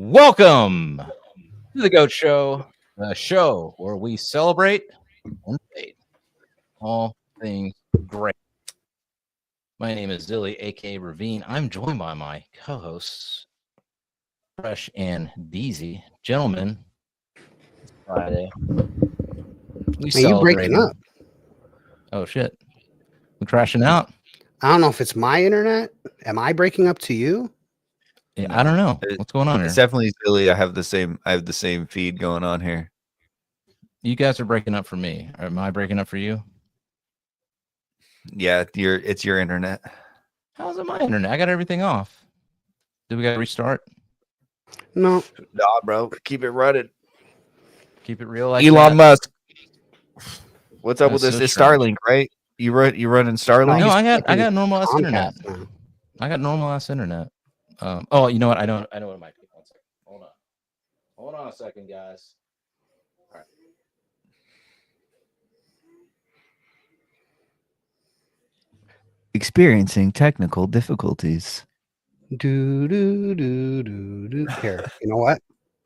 Welcome to the Goat Show, the show where we celebrate and debate all things great. My name is ZiLLY, aka Ravine. I'm joined by my co-hosts, Fresh and Deezy. Gentlemen, it's Friday. We celebrate. You breaking up? Oh shit, we crashing out. I don't know if it's my internet. Am I breaking up to you? Yeah, I don't know what's going on here. It's definitely ZiLLY. I have the same feed going on here. You guys are breaking up for me. Am I breaking up for you? Yeah, it's your internet. How's it my internet? I got everything off. Do we got to restart? No. Nah, bro. Keep it running. Keep it real like Elon that? Musk. What's up with That's this? so It's strange. Starlink, right? You running Starlink? No, I got normal ass internet. Comcast now. I got normal ass internet. Oh, you know what? I know what it might be. 1 second. Hold on a second, guys. All right. Experiencing technical difficulties. Do do do do do. Here, you know what?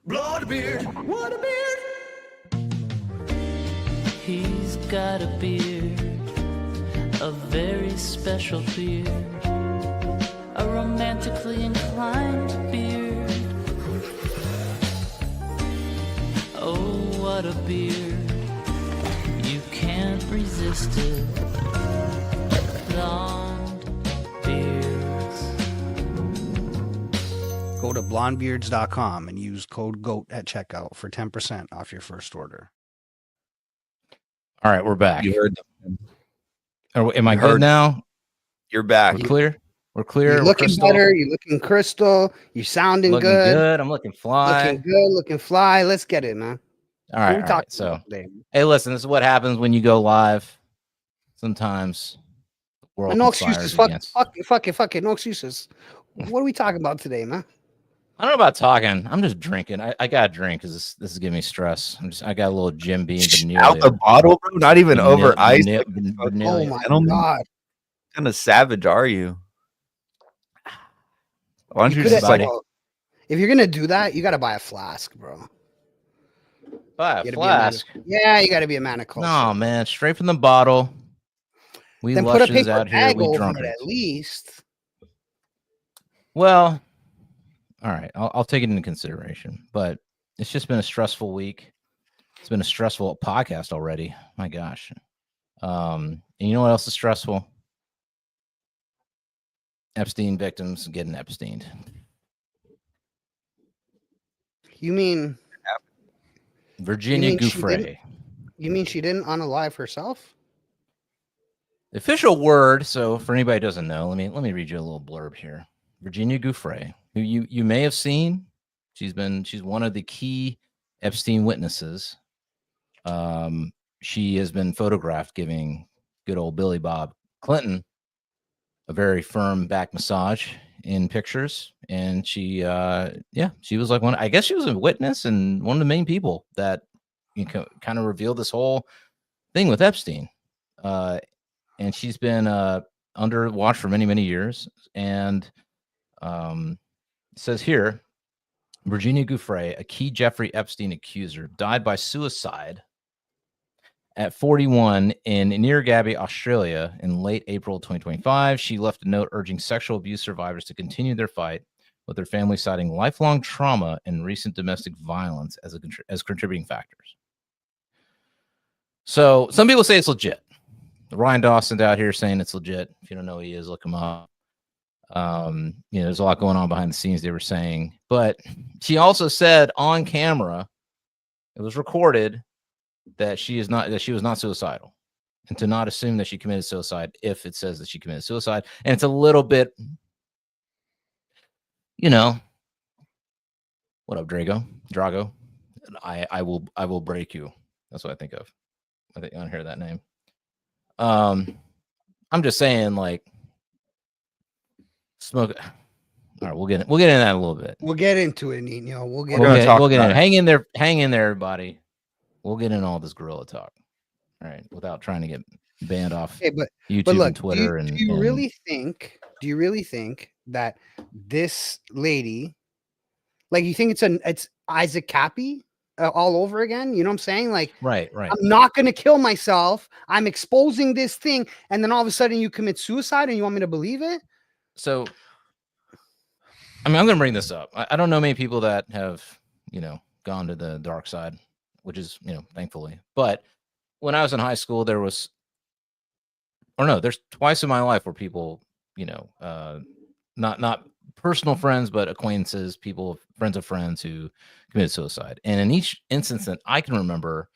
Blood beard, what a beard! He's got a beard, a very special beard, a romantically inclined beard. Oh, what a beard, you can't resist it. Blonde beards. Go to blondebeards.com and use code GOAT at checkout for 10% off your first order. All right, we're back. You heard them. Am I You good heard- now? You're back. We're clear. We're clear. You're We're looking crystal. better. You're looking crystal. You're sounding Looking good. I'm looking fly. Looking good. Looking fly. Let's get it, man. All What right. we All talking right. So, about today? hey, listen. This is what happens when you go live. Sometimes the world No conspires excuses. against. Fuck it. No excuses. What are we talking about today, man? I don't know about talking. I'm just drinking. I got to drink because this is giving me stress. I got a little Jim Beam Out the bottle, bro. Not even over ice. Oh Gentlemen. my god! What kind of savage are you? Why don't you could've- just like well, if you're gonna do that, you gotta buy a flask, bro. Buy You a gotta be a man flask. Yeah, you gotta be a man of culture. No, man, straight from the bottle. We Then put a lushes paper out here. bag We over drunk it at least. Well, all right. I'll take it into consideration, but it's just been a stressful week. It's been a stressful podcast already. My gosh. And you know what else is stressful? Epstein victims getting Epsteined. You mean Virginia You mean she Guiffre. didn't? You mean she didn't unalive herself? The official word. So for anybody who doesn't know, let me read you a little blurb here. Virginia Guiffre, who you may have seen. She's one of the key Epstein witnesses. She has been photographed giving good old Billy Bob Clinton a very firm back massage in pictures, and she was like I guess she was a witness and one of the main people that kind of revealed this whole thing with Epstein. And she's been under watch for many years, and it says here, Virginia Guiffre, a key Jeffrey Epstein accuser, died by suicide at 41 in Invergabby, Australia in late April 2025. She left a note urging sexual abuse survivors to continue their fight, with their family citing lifelong trauma and recent domestic violence as contributing factors. So some people say it's legit. Ryan Dawson's out here saying it's legit. If you don't know who he is, look him up. There's a lot going on behind the scenes, they were saying. But she also said on camera, it was recorded, that she was not suicidal, and to not assume that she committed suicide if it says that she committed suicide. And it's a little bit, what up, Drago? I will break you. That's what I think of. I think I don't hear that name. I'm just saying, like, smoke. All right, we'll get into that a little bit. We'll get into it, Nino. We'll get We'll into get in. Hang in there, everybody. We'll get in all this gorilla talk. All right, without trying to get banned off YouTube and Twitter. Do you really think that this lady Like, you think it's Isaac Cappy all over again? You know what I'm saying? Like, Right. I'm not going to kill myself. I'm exposing this thing. And then all of a sudden you commit suicide and you want me to believe it? So, I mean, I'm going to bring this up. I don't know many people that have, gone to the dark side, which is, thankfully. But when I was in high school, there's twice in my life where people, not personal friends, but acquaintances, people, friends of friends who committed suicide. And in each instance that I can remember,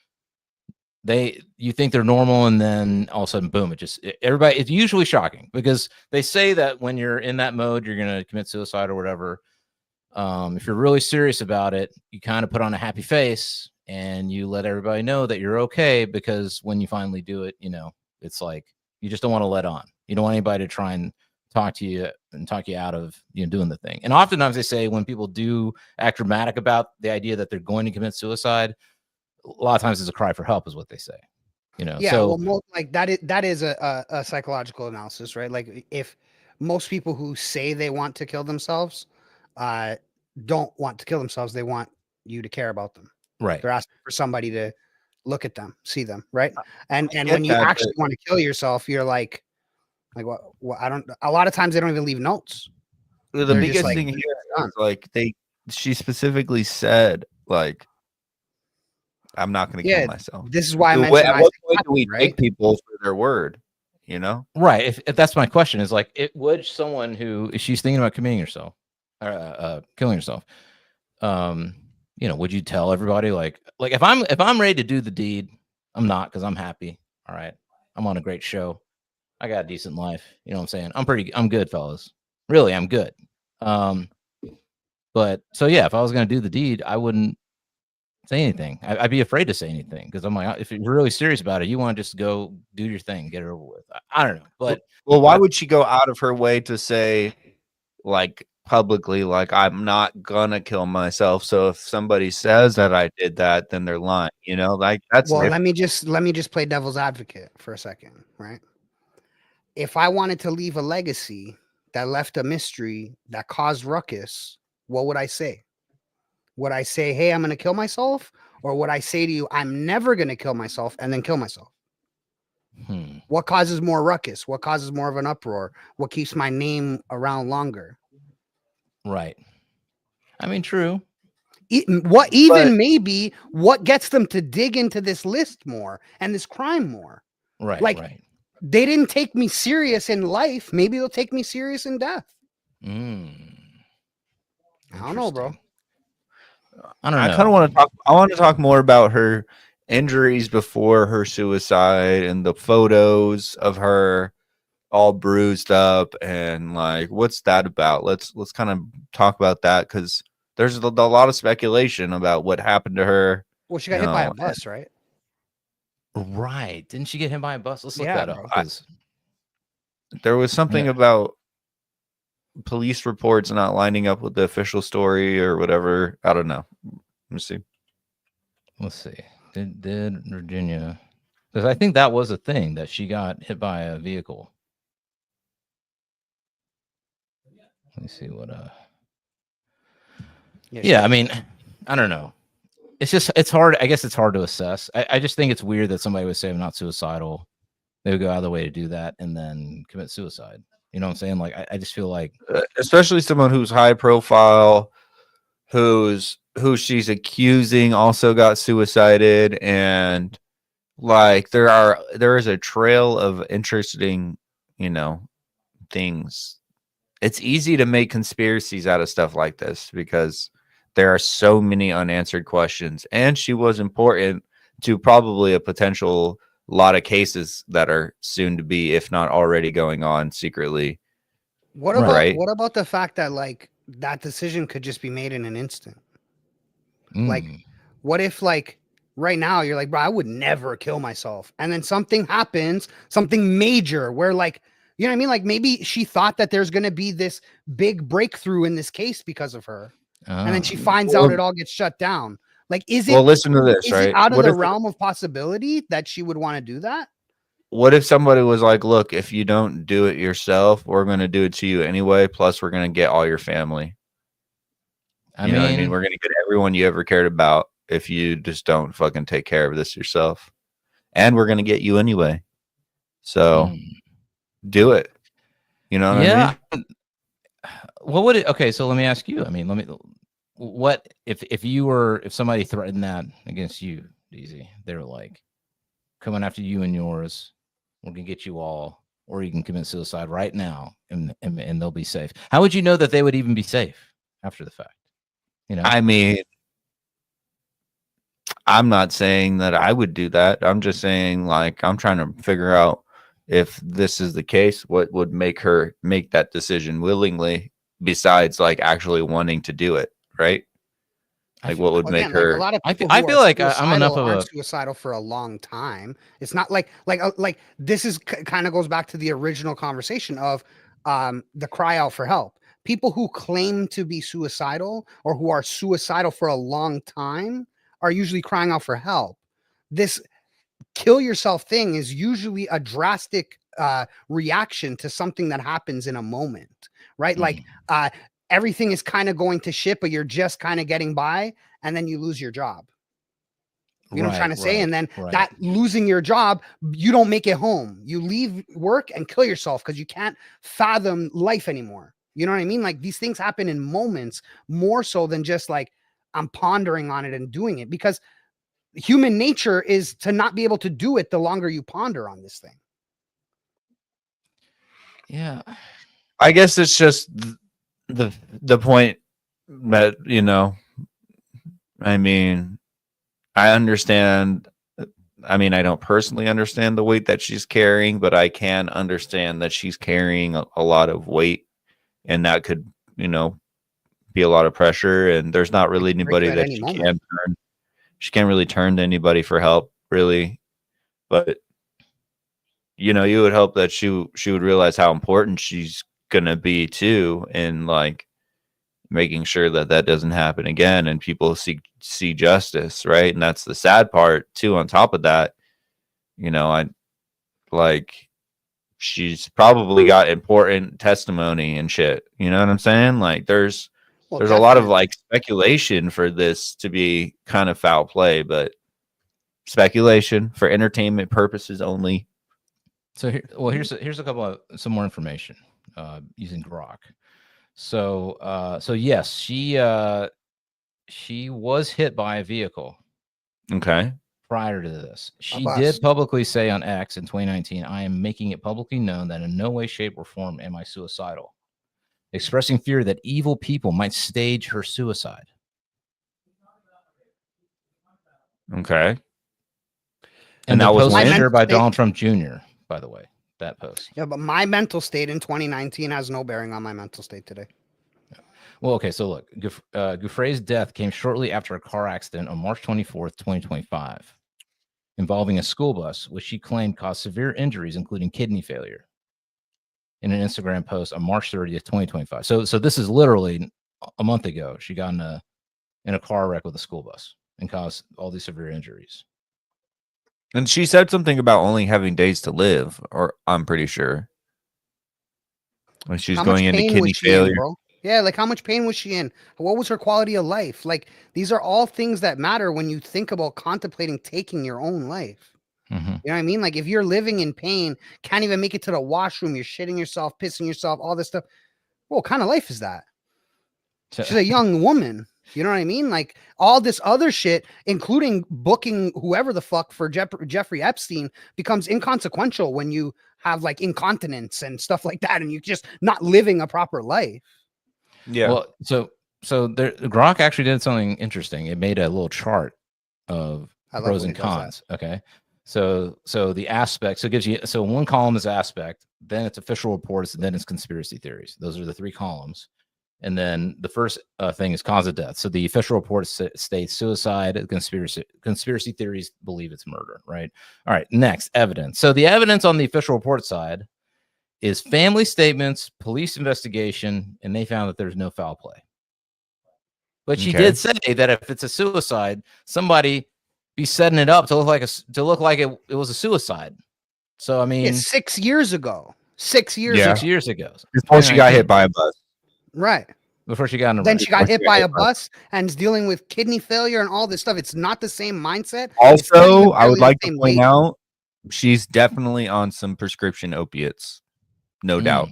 you think they're normal, and then all of a sudden, boom, it's usually shocking, because they say that when you're in that mode, you're going to commit suicide or whatever. If you're really serious about it, you kind of put on a happy face and you let everybody know that you're okay, because when you finally do it, it's like, you just don't want to let on. You don't want anybody to try and talk you out of doing the thing. And oftentimes they say when people do act dramatic about the idea that they're going to commit suicide, a lot of times it's a cry for help, is what they say. Yeah, so well, like that is a psychological analysis, right? Like, if most people who say they want to kill themselves don't want to kill themselves, they want you to care about them. right. They're asking for somebody to look at them, see them, right? And get when you that, actually want to kill yourself, you're like what? I don't. A lot of times they don't even leave notes. The They're biggest just like, thing here done. is like she specifically said, like, I'm not going to Yeah, kill myself. This is why I At mentioned what Isaac point do we Cappy, take right? people for their word? Right. If that's my question, is like, would someone who, if she's thinking about killing herself, would you tell everybody, like if I'm ready to do the deed, I'm not, because I'm happy. All right. I'm on a great show. I got a decent life. You know what I'm saying? I'm good, fellas. Really, I'm good. But so yeah, if I was going to do the deed, I wouldn't say anything. I'd be afraid to say anything, because I'm like, if you're really serious about it, you want to just go do your thing, get it over with. I don't know, but why would she go out of her way to say, like, publicly, like, I'm not gonna kill myself? So if somebody says that I did that, then they're lying. Like, that's Well, let me just play devil's advocate for a second, right? If I wanted to leave a legacy that left a mystery that caused ruckus, what would I say? Would I say, hey, I'm going to kill myself? Or would I say to you, I'm never going to kill myself, and then kill myself? What causes more ruckus? What causes more of an uproar? What keeps my name around longer? Right. I mean, true. What gets them to dig into this list more and this crime more? Right. Like, right. They didn't take me serious in life. Maybe they'll take me serious in death. I don't know, bro. I don't know. I kind of want to talk. I want to talk more about her injuries before her suicide and the photos of her all bruised up, and like, what's that about? Let's kind of talk about that, because there's a lot of speculation about what happened to her. Well, she got hit by a bus, right? Right. Didn't she get hit by a bus? Let's look Yeah, that up. bro. There was something about police reports not lining up with the official story or whatever. I don't know. Let me see. Let's see. Did Virginia? Because I think that was a thing, that she got hit by a vehicle. Let me see what. Yeah, I mean, I don't know. It's hard. I guess it's hard to assess. I just think it's weird that somebody would say I'm not suicidal. They would go out of the way to do that and then commit suicide. You know what I'm saying? Like, I just feel like, especially someone who's high profile, who she's accusing also got suicided, and like there is a trail of interesting, things. It's easy to make conspiracies out of stuff like this because there are so many unanswered questions, and she was important to probably a potential lot of cases that are soon to be, if not already going on secretly. What about the fact that, like, that decision could just be made in an instant? Like, what if, like, right now you're like, bro, I would never kill myself, and then something happens, something major, where, like, you know what I mean? Like, maybe she thought that there's going to be this big breakthrough in this case because of her. And then she finds out it all gets shut down. Like, listen to this, right? It out of the realm of possibility that she would want to do that? What if somebody was like, look, if you don't do it yourself, we're going to do it to you anyway. Plus, we're going to get all your family. I You know what I mean? mean, We're gonna get everyone you ever cared about if you just don't fucking take care of this yourself. And we're gonna get you anyway. So do it. You know what I yeah. mean? What would it? Okay, so let me ask you. I mean, what if somebody threatened that against you, Deezy? They were like coming after you and yours. We're gonna get you all, or you can commit suicide right now, and they'll be safe. How would you know that they would even be safe after the fact? You know, I mean, I'm not saying that I would do that. I'm just saying, like, I'm trying to figure out if this is the case, what would make her make that decision willingly, besides like actually wanting to do it, right? Like, what would make Again, like a her? lot of I people feel who are like I'm enough suicidal of aren't a. suicidal for a long time. It's not like this is kind of goes back to the original conversation of the cry out for help. People who claim to be suicidal or who are suicidal for a long time are usually crying out for help. This kill yourself thing is usually a drastic reaction to something that happens in a moment, right? Like everything is kind of going to shit, but you're just kind of getting by, and then you lose your job. You know what I'm trying to say? And then that losing your job, you don't make it home. You leave work and kill yourself because you can't fathom life anymore. You know what I mean? Like these things happen in moments more so than just like I'm pondering on it and doing it, because human nature is to not be able to do it the longer you ponder on this thing. Yeah, I guess it's just the point that, you know, I mean, I understand. I mean, I don't personally understand the weight that she's carrying, but I can understand that she's carrying a lot of weight, and that could, you know, be a lot of pressure. And there's not really anybody that she can turn. She can't really turn to anybody for help, really. But you know, you would hope that she would realize how important she's gonna be too, and like making sure that that doesn't happen again, and people see justice, right? And that's the sad part too. On top of that, you know, I like she's probably got important testimony and shit. You know what I'm saying? Like there's a lot of like speculation for this to be kind of foul play, but speculation for entertainment purposes only. So here's a couple of some more information using Grok. So yes, she was hit by a vehicle. Okay. Prior to this, she did publicly say on X in 2019, "I am making it publicly known that in no way, shape, or form am I suicidal," expressing fear that evil people might stage her suicide. Okay. And that was shared by Donald Trump Jr., by the way, that post. Yeah, but my mental state in 2019 has no bearing on my mental state today. Yeah. Well, okay, so look, Giuffre's death came shortly after a car accident on March 24th, 2025, involving a school bus, which she claimed caused severe injuries, including kidney failure, in an Instagram post on March 30th, 2025. So this is literally a month ago. She got in a car wreck with a school bus and caused all these severe injuries. And she said something about only having days to live, or I'm pretty sure. When she's going into kidney failure. Yeah, like how much pain was she in? What was her quality of life? Like these are all things that matter when you think about contemplating taking your own life. Mm-hmm. You know what I mean? Like if you're living in pain, can't even make it to the washroom, you're shitting yourself, pissing yourself, all this stuff. Well, what kind of life is that? She's a young woman. You know what I mean? Like all this other shit, including booking whoever the fuck for Jeffrey Epstein, becomes inconsequential when you have like incontinence and stuff like that, and you're just not living a proper life. Yeah. Well, so Grok actually did something interesting. It made a little chart of pros and cons. Okay. So the aspects, so it gives you, so one column is aspect, then it's official reports, and then it's conspiracy theories. Those are the three columns. And then the first thing is cause of death. So the official report states suicide, conspiracy theories believe it's murder, right? All right, next, evidence. So the evidence on the official report side is family statements, police investigation, and they found that there's no foul play. But she did say that if it's a suicide, somebody be setting it up to look like it was a suicide. So I mean, 6 years ago. 6 years. Yeah. 6 years ago. Before she got hit by a bus. Right. Before she got in a Then wreck. she got hit she got by hit a by- bus and is dealing with kidney failure and all this stuff. It's not the same mindset. It's not even Also, I would really like the to same point lady. out she's definitely on some prescription opiates, no doubt.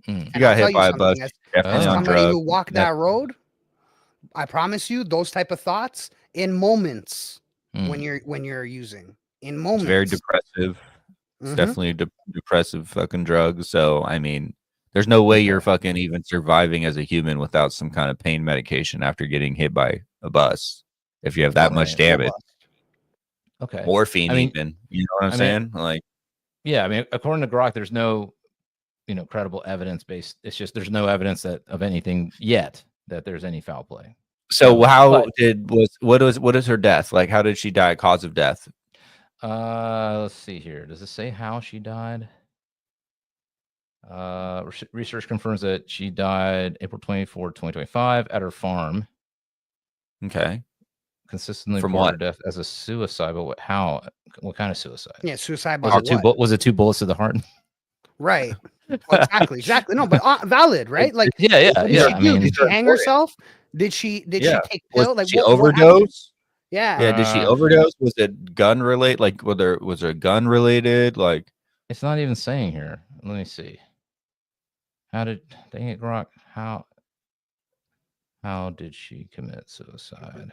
Mm. She got hit by a something, bus. as Definitely on somebody drugs. who walked that road, I promise you, those type of thoughts in moments when you're using in moments. It's very depressive. It's definitely a depressive fucking drug. So I mean, there's no way you're fucking even surviving as a human without some kind of pain medication after getting hit by a bus. If you have that much damage, Okay. morphine, I mean- even, you know what I'm I saying? Like, Yeah, I mean, according to Grok, there's no, credible evidence based. It's just there's no evidence that of anything yet that there's any foul play. so but- what is her death? Like, how did she die? Cause of death? Let's see here. Does it say how she died? Research confirms that she died April 24, 2025 at her farm. Okay. Consistently From reported what? death as a suicide, but how? What kind of suicide? Yeah, suicide by Was it what? was it 2 bullets to the heart? Right. Well, exactly. No, but valid, right? Like, Yeah. what did she I do? mean, Did she hang herself? Did she take pill? Was Like, she what happened? overdose? Yeah. Yeah, did she overdose? Was it gun related? Like, was there gun related? Like, it's not even saying here. Let me see. Dang it, Grok. How did she commit suicide?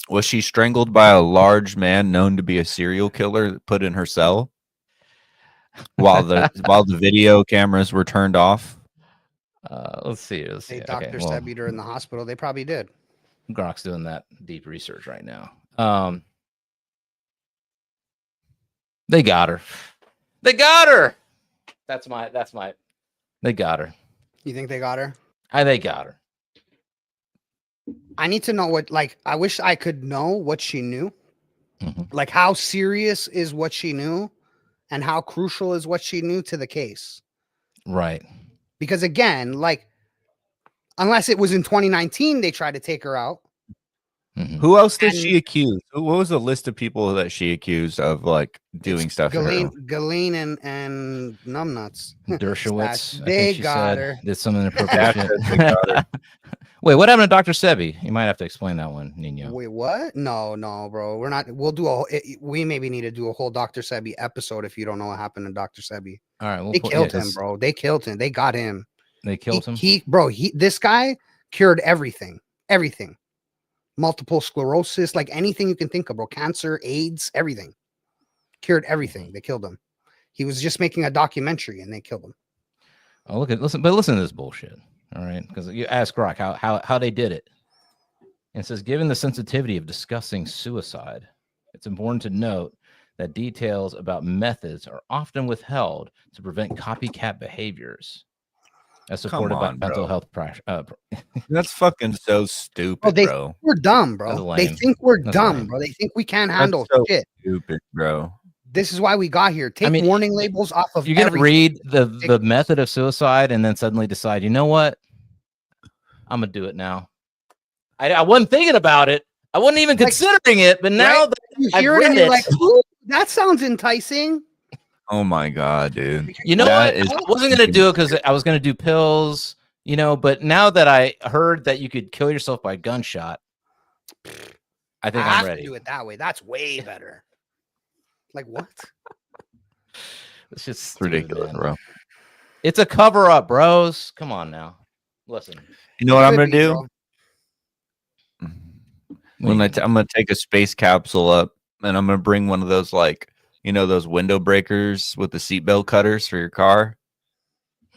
was she strangled by a large man known to be a serial killer put in her cell while the video cameras were turned off? Let's see. Hey, Okay, Dr. well, Sebi her in the hospital. They probably did. Grok's doing that deep research right now. They got her. They got her. That's my. They got her. You think they got her? They got her. I need to know what, like, I wish I could know what she knew. Mhm. Like, how serious is what she knew and how crucial is what she knew to the case. Right. Because again, like, unless it was in 2019, they tried to take her out. Mhm. Who else did And- she accuse? What was the list of people that she accused of like doing stuff to her? Ghislaine and Numbnuts. Dershowitz. I They think she got said, her. did some inappropriate shit. They got her. Wait, what happened to Dr. Sebi? You might have to explain that one, Nino. Wait, what? No, bro. We're not. We'll do we maybe need to do a whole Dr. Sebi episode if you don't know what happened to Dr. Sebi. All right, They killed him, bro. They killed him. They got him. They killed him. This guy cured everything. Multiple sclerosis, like anything you can think of, bro. Cancer, AIDS, everything. Cured everything. They killed him. He was just making a documentary and they killed him. Oh, listen to this bullshit. All right, because you ask Grok how they did it. And it says, given the sensitivity of discussing suicide, it's important to note that details about methods are often withheld to prevent copycat behaviors, as supported by on, mental bro. health. That's fucking so stupid, bro. We're dumb, That's bro. They lame. think we're That's dumb, lame. bro. They think we can't That's handle so shit. stupid, bro. This is why we got here. Take warning labels off of You're gonna everything. read the method of suicide and then suddenly decide, you know what? I'm gonna do it now. I wasn't thinking about it. I wasn't even considering it, but now right? that You I've hear it and read you're it, like, ooh, that sounds enticing. Oh my god, dude. you know That what? is I wasn't gonna do it because I was gonna do pills, but now that I heard that you could kill yourself by gunshot, I think I I'm have ready. to do it that way. That's way better. Like what? It's just It's stupid, ridiculous, man. bro. It's a cover up, bros. Come on now. Listen. You know what I'm Could gonna be, do? bro. I'm gonna take a space capsule up and I'm gonna bring one of those, like, those window breakers with the seatbelt cutters for your car,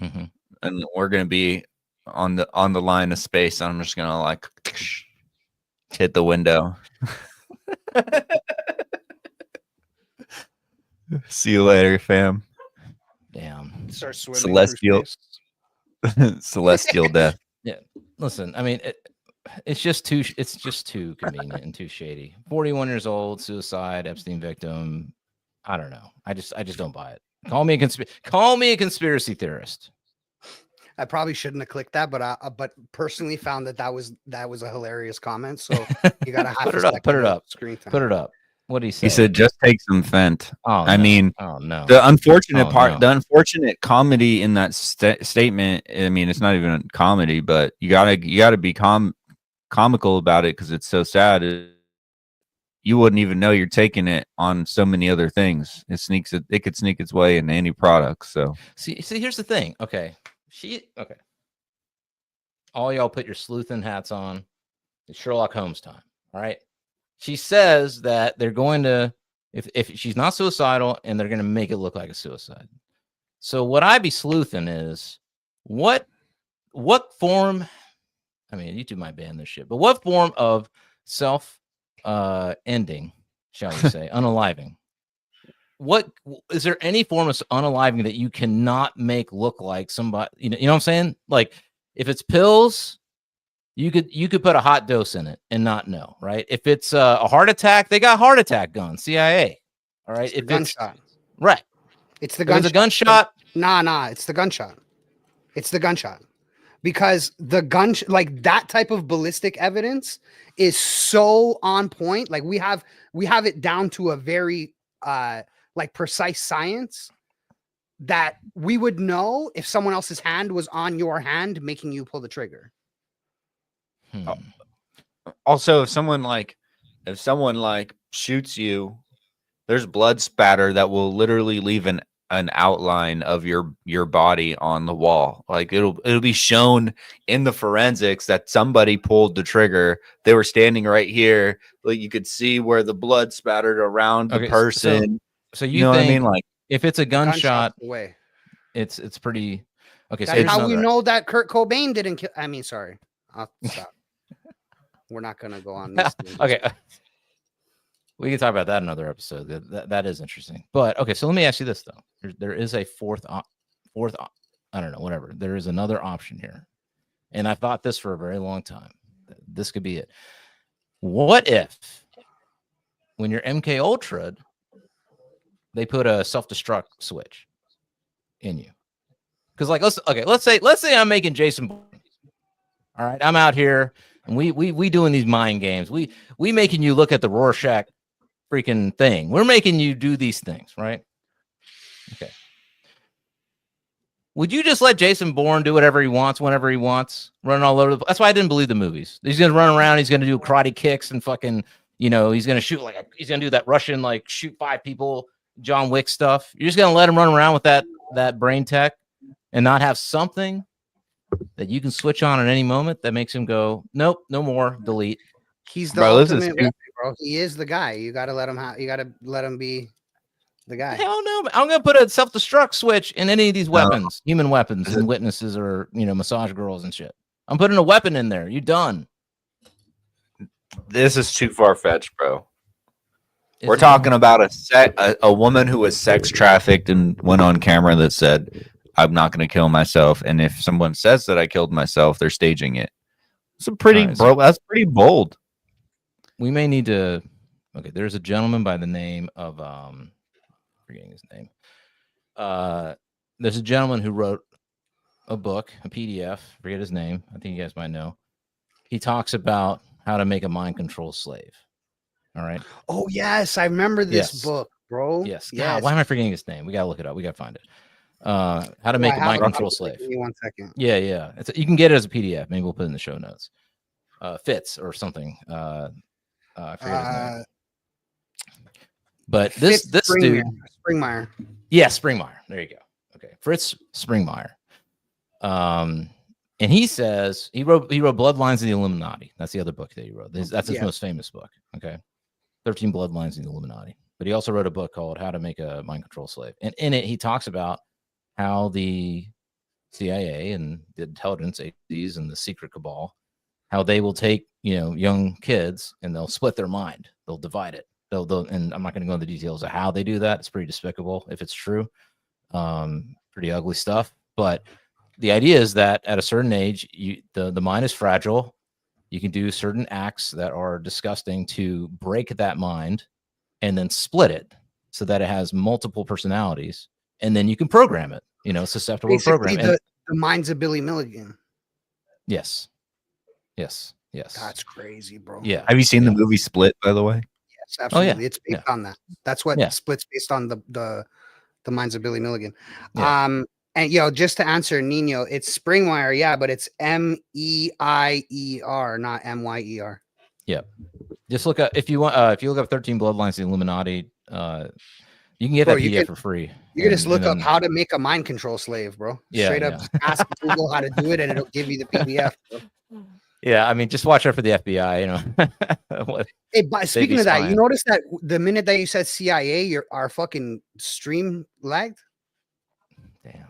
Mhm. and we're gonna be on the line of space. And I'm just gonna like hit the window. See you later, fam. Damn. Start swimming Celestial. through space. Celestial death. Listen, I mean, it's just too convenient and too shady. 41 years old, suicide, Epstein victim. I don't know. I just don't buy it. Call me a conspiracy theorist. I probably shouldn't have clicked that, but I personally found that was a hilarious comment. So you gotta have Put to it up. Put it second up. Screen time. Put it up. What did he say? He said, "Just take some Fent." "Oh, I no. mean, oh no, the unfortunate Oh, part, no. the unfortunate comedy in that statement. I mean, it's not even a comedy, but you gotta be comical about it because it's so sad. You wouldn't even know you're taking it on so many other things. It could sneak its way into any product. So see, here's the thing. Okay, okay. All y'all put your sleuthing hats on. It's Sherlock Holmes time. All right. She says that they're going to, if she's not suicidal, and they're going to make it look like a suicide. So what I be sleuthing is what form. I mean, you two might ban this shit, but what form of self ending, shall we say, unaliving? What is there any form of unaliving that you cannot make look like somebody? You know what I'm saying? Like if it's pills, you could put a hot dose in it and not know, right? If it's a heart attack, they got heart attack guns, CIA. All right, It's the gunshot. Right. It's the If it's gunshot. a gunshot. Nah, it's the gunshot. It's the gunshot. Because the like that type of ballistic evidence is so on point. Like we have it down to a very like precise science that we would know if someone else's hand was on your hand making you pull the trigger. also, if someone shoots you, there's blood spatter that will literally leave an outline of your body on the wall. Like it'll be shown in the forensics that somebody pulled the trigger. They were standing right here. Like you could see where the blood spattered around the person. So you know think what I mean? Like if it's a gunshot, away. it's pretty okay. That's So how we know that Kurt Cobain didn't kill. I mean, sorry, I'll stop. We're not gonna go on this. Okay. We can talk about that in another episode. That is interesting. But okay, so let me ask you this though. There is a fourth, I don't know, whatever. There is another option here. And I thought this for a very long time. This could be it. What if when you're MKUltra, they put a self-destruct switch in you? Because like let's say I'm making Jason Bourne. All right, I'm out here and we doing these mind games. We making you look at the Rorschach freaking thing. We're making you do these things, right? Okay. Would you just let Jason Bourne do whatever he wants, whenever he wants, run all over? That's why I didn't believe the movies. He's gonna run around. He's gonna do karate kicks and fucking, he's gonna shoot he's gonna do that Russian like shoot 5 people, John Wick stuff. You're just gonna let him run around with that brain tech and not have something that you can switch on at any moment that makes him go, nope, no more, delete. He's the ultimate weapon, bro. He is the guy. You gotta let him be the guy. Hell no, I'm gonna put a self-destruct switch in any of these weapons, human weapons, and witnesses or massage girls and shit. I'm putting a weapon in there. You done? This is too far-fetched, bro. We're talking about a woman who was sex trafficked and went on camera that said, "I'm not gonna kill myself." And if someone says that I killed myself, they're staging it. It's a pretty that's pretty bold. We may need to. Okay, there's a gentleman by the name of forgetting his name. There's a gentleman who wrote a book, a PDF. Forget his name. I think you guys might know. He talks about how to make a mind control slave. All right. Oh yes, I remember this book, bro. Yes. God, why am I forgetting his name? We gotta look it up. We gotta find it. How to make a mind control slave. Give me 1 second. Yeah. You can get it as a PDF. Maybe we'll put it in the show notes. Fitz or something. I forget his name. But this dude, Springmeier. Yeah, Springmeier. There you go. Okay, Fritz Springmeier. And he says he wrote Bloodlines of the Illuminati. That's the other book that he wrote. That's his most famous book. Okay, 13 Bloodlines of the Illuminati. But he also wrote a book called How to Make a Mind Control Slave. And in it, he talks about how the CIA and the intelligence agencies and the secret cabal, how they will take young kids and they'll split their mind. They'll divide it. They'll and I'm not going to go into the details of how they do that. It's pretty despicable if it's true. Pretty ugly stuff. But the idea is that at a certain age, the mind is fragile. You can do certain acts that are disgusting to break that mind and then split it so that it has multiple personalities. And then you can program it, susceptible to program. The mind's a Billy Milligan. Yes. That's crazy, bro. Yeah. Have you seen the movie Split, by the way? Yes, absolutely. It's based Yeah. on that. That's what Yeah. Split's based on the Minds of Billy Milligan. Yeah. And just to answer Nino, it's Springmeier, yeah, but it's Meier, not Myer. Yeah. Just look up if you want. If you look up 13 Bloodlines of the Illuminati, you can get Bro, that you PDF can- for free. You can just look up then- how to make a mind control slave, bro. Yeah, Straight up yeah. just ask Google how to do it, and it'll give you the PDF. Bro. Yeah, I mean, just watch out for the FBI. You know. What- Hey, but speaking be of that, you spying. notice that the minute that you said CIA, our fucking stream lagged. Damn.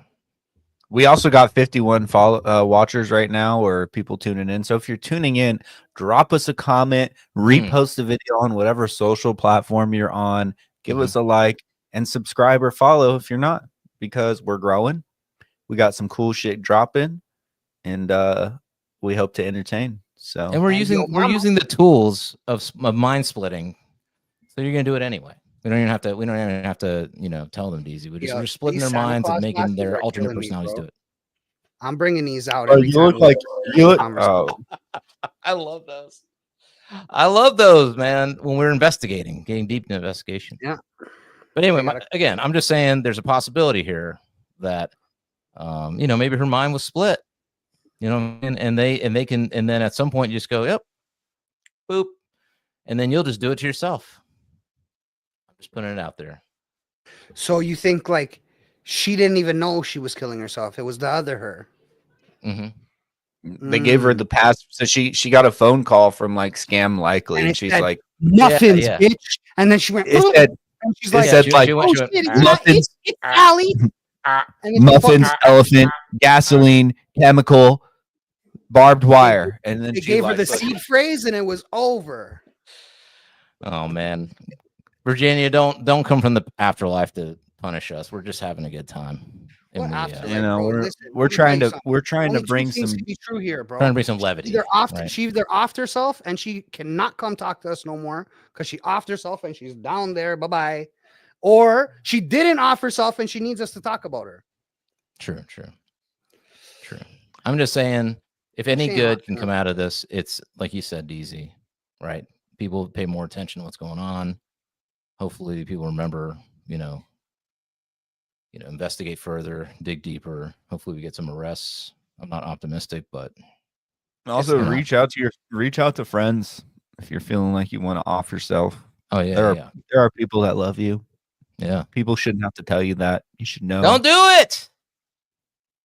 We also got 51 watchers right now, or people tuning in. So if you're tuning in, drop us a comment, repost the video on whatever social platform you're on, give us a like, and subscribe or follow if you're not, because we're growing. We got some cool shit dropping, and we hope to entertain. So And we're And using yo, the tools of mind splitting, so you're gonna do it anyway. We don't even have to tell them Deezy. We're Yo, splitting these their Santa minds and Claus making glasses their are alternate killing me, personalities bro. do it. I'm bringing these out Oh, every you time. look we like have you a look. conversation. I love those. I love those, man. When we're investigating, getting deep in investigation. Yeah. But anyway, They gotta- again, I'm just saying there's a possibility here that, maybe her mind was split, and they can, and then at some point you just go, yep, boop, and then you'll just do it to yourself. I'm just putting it out there. So you think like she didn't even know she was killing herself? It was the other her. Mm-hmm. They gave her the pass, so she got a phone call from like Scam Likely, And and it she's said, like, Muffins, yeah. bitch. And then she went, it "Oh," said, and she's it like, said she like went, "Oh shit, it's muffins, it's Allie." And it's muffins, fucking- elephant, gasoline, chemical, barbed wire, and then They she gave her like, the seed phrase, and it was over. oh man, Virginia, don't come from the afterlife to punish us. We're just having a good time. And What we, afterlife, you know, bro? we're Listen, we're let me tell trying you to something. we're trying Only to two bring things some. to be true here, bro. trying to bring some levity. Right? She either offed herself and she cannot come talk to us no more because she offed herself and she's down there. Bye bye. Or she didn't off herself and she needs us to talk about her. True. I'm just saying, if any Shame good on can her. come out of this, it's like you said, DZ, right? People pay more attention to what's going on. Hopefully, people remember, investigate further, dig deeper. Hopefully, we get some arrests. I'm not optimistic, but Also, gonna- reach out to friends if you're feeling like you want to off yourself. oh yeah, There are people that love you. yeah. People shouldn't have to tell you that. You should know. Don't do it.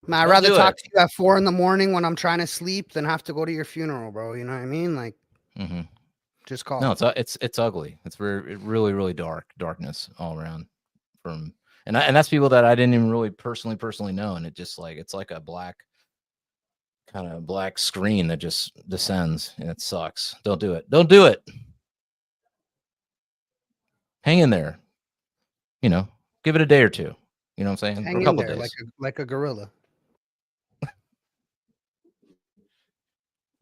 Man, I'd Don't rather do talk it. to you at 4 a.m. when I'm trying to sleep than have to go to your funeral, bro. You know what I mean? Like, Mm-hmm. just call. No, it's ugly. It's really really darkness all around. And that's people that I didn't even really personally know, and it just like it's like a black kind of black screen that just descends, and it sucks. Don't do it. Don't do it. Hang in there. Give it a day or two. You know what I'm saying? Hang Or a in couple there days. like a gorilla.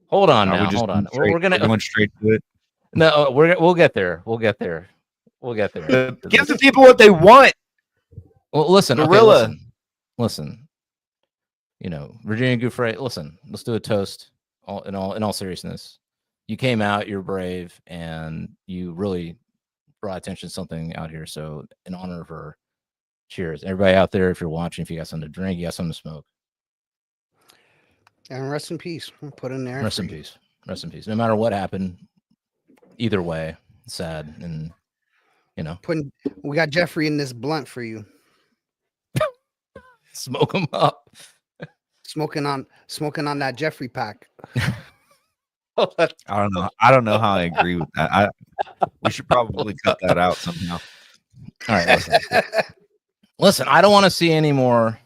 Hold on Are we now. just Hold on. going We're gonna going straight to it. no. We'll get there. We'll get there. Give the people what they want. Well, listen, Gorilla. okay, listen. Virginia Guiffre. Listen, let's do a toast. In all seriousness, you came out. You're brave, and you really brought attention to something out here. So, in honor of her, cheers, everybody out there. If you're watching, if you got something to drink, you got something to smoke. And rest in peace. We'll put in there. Rest in peace. Rest in peace. No matter what happened, either way, sad, and We got Jeffrey in this blunt for you. smoke them up. Smoking on that Jeffrey pack. Oh, I don't know how I agree with that. We should probably cut that out somehow. all right, listen. I don't want to see any more.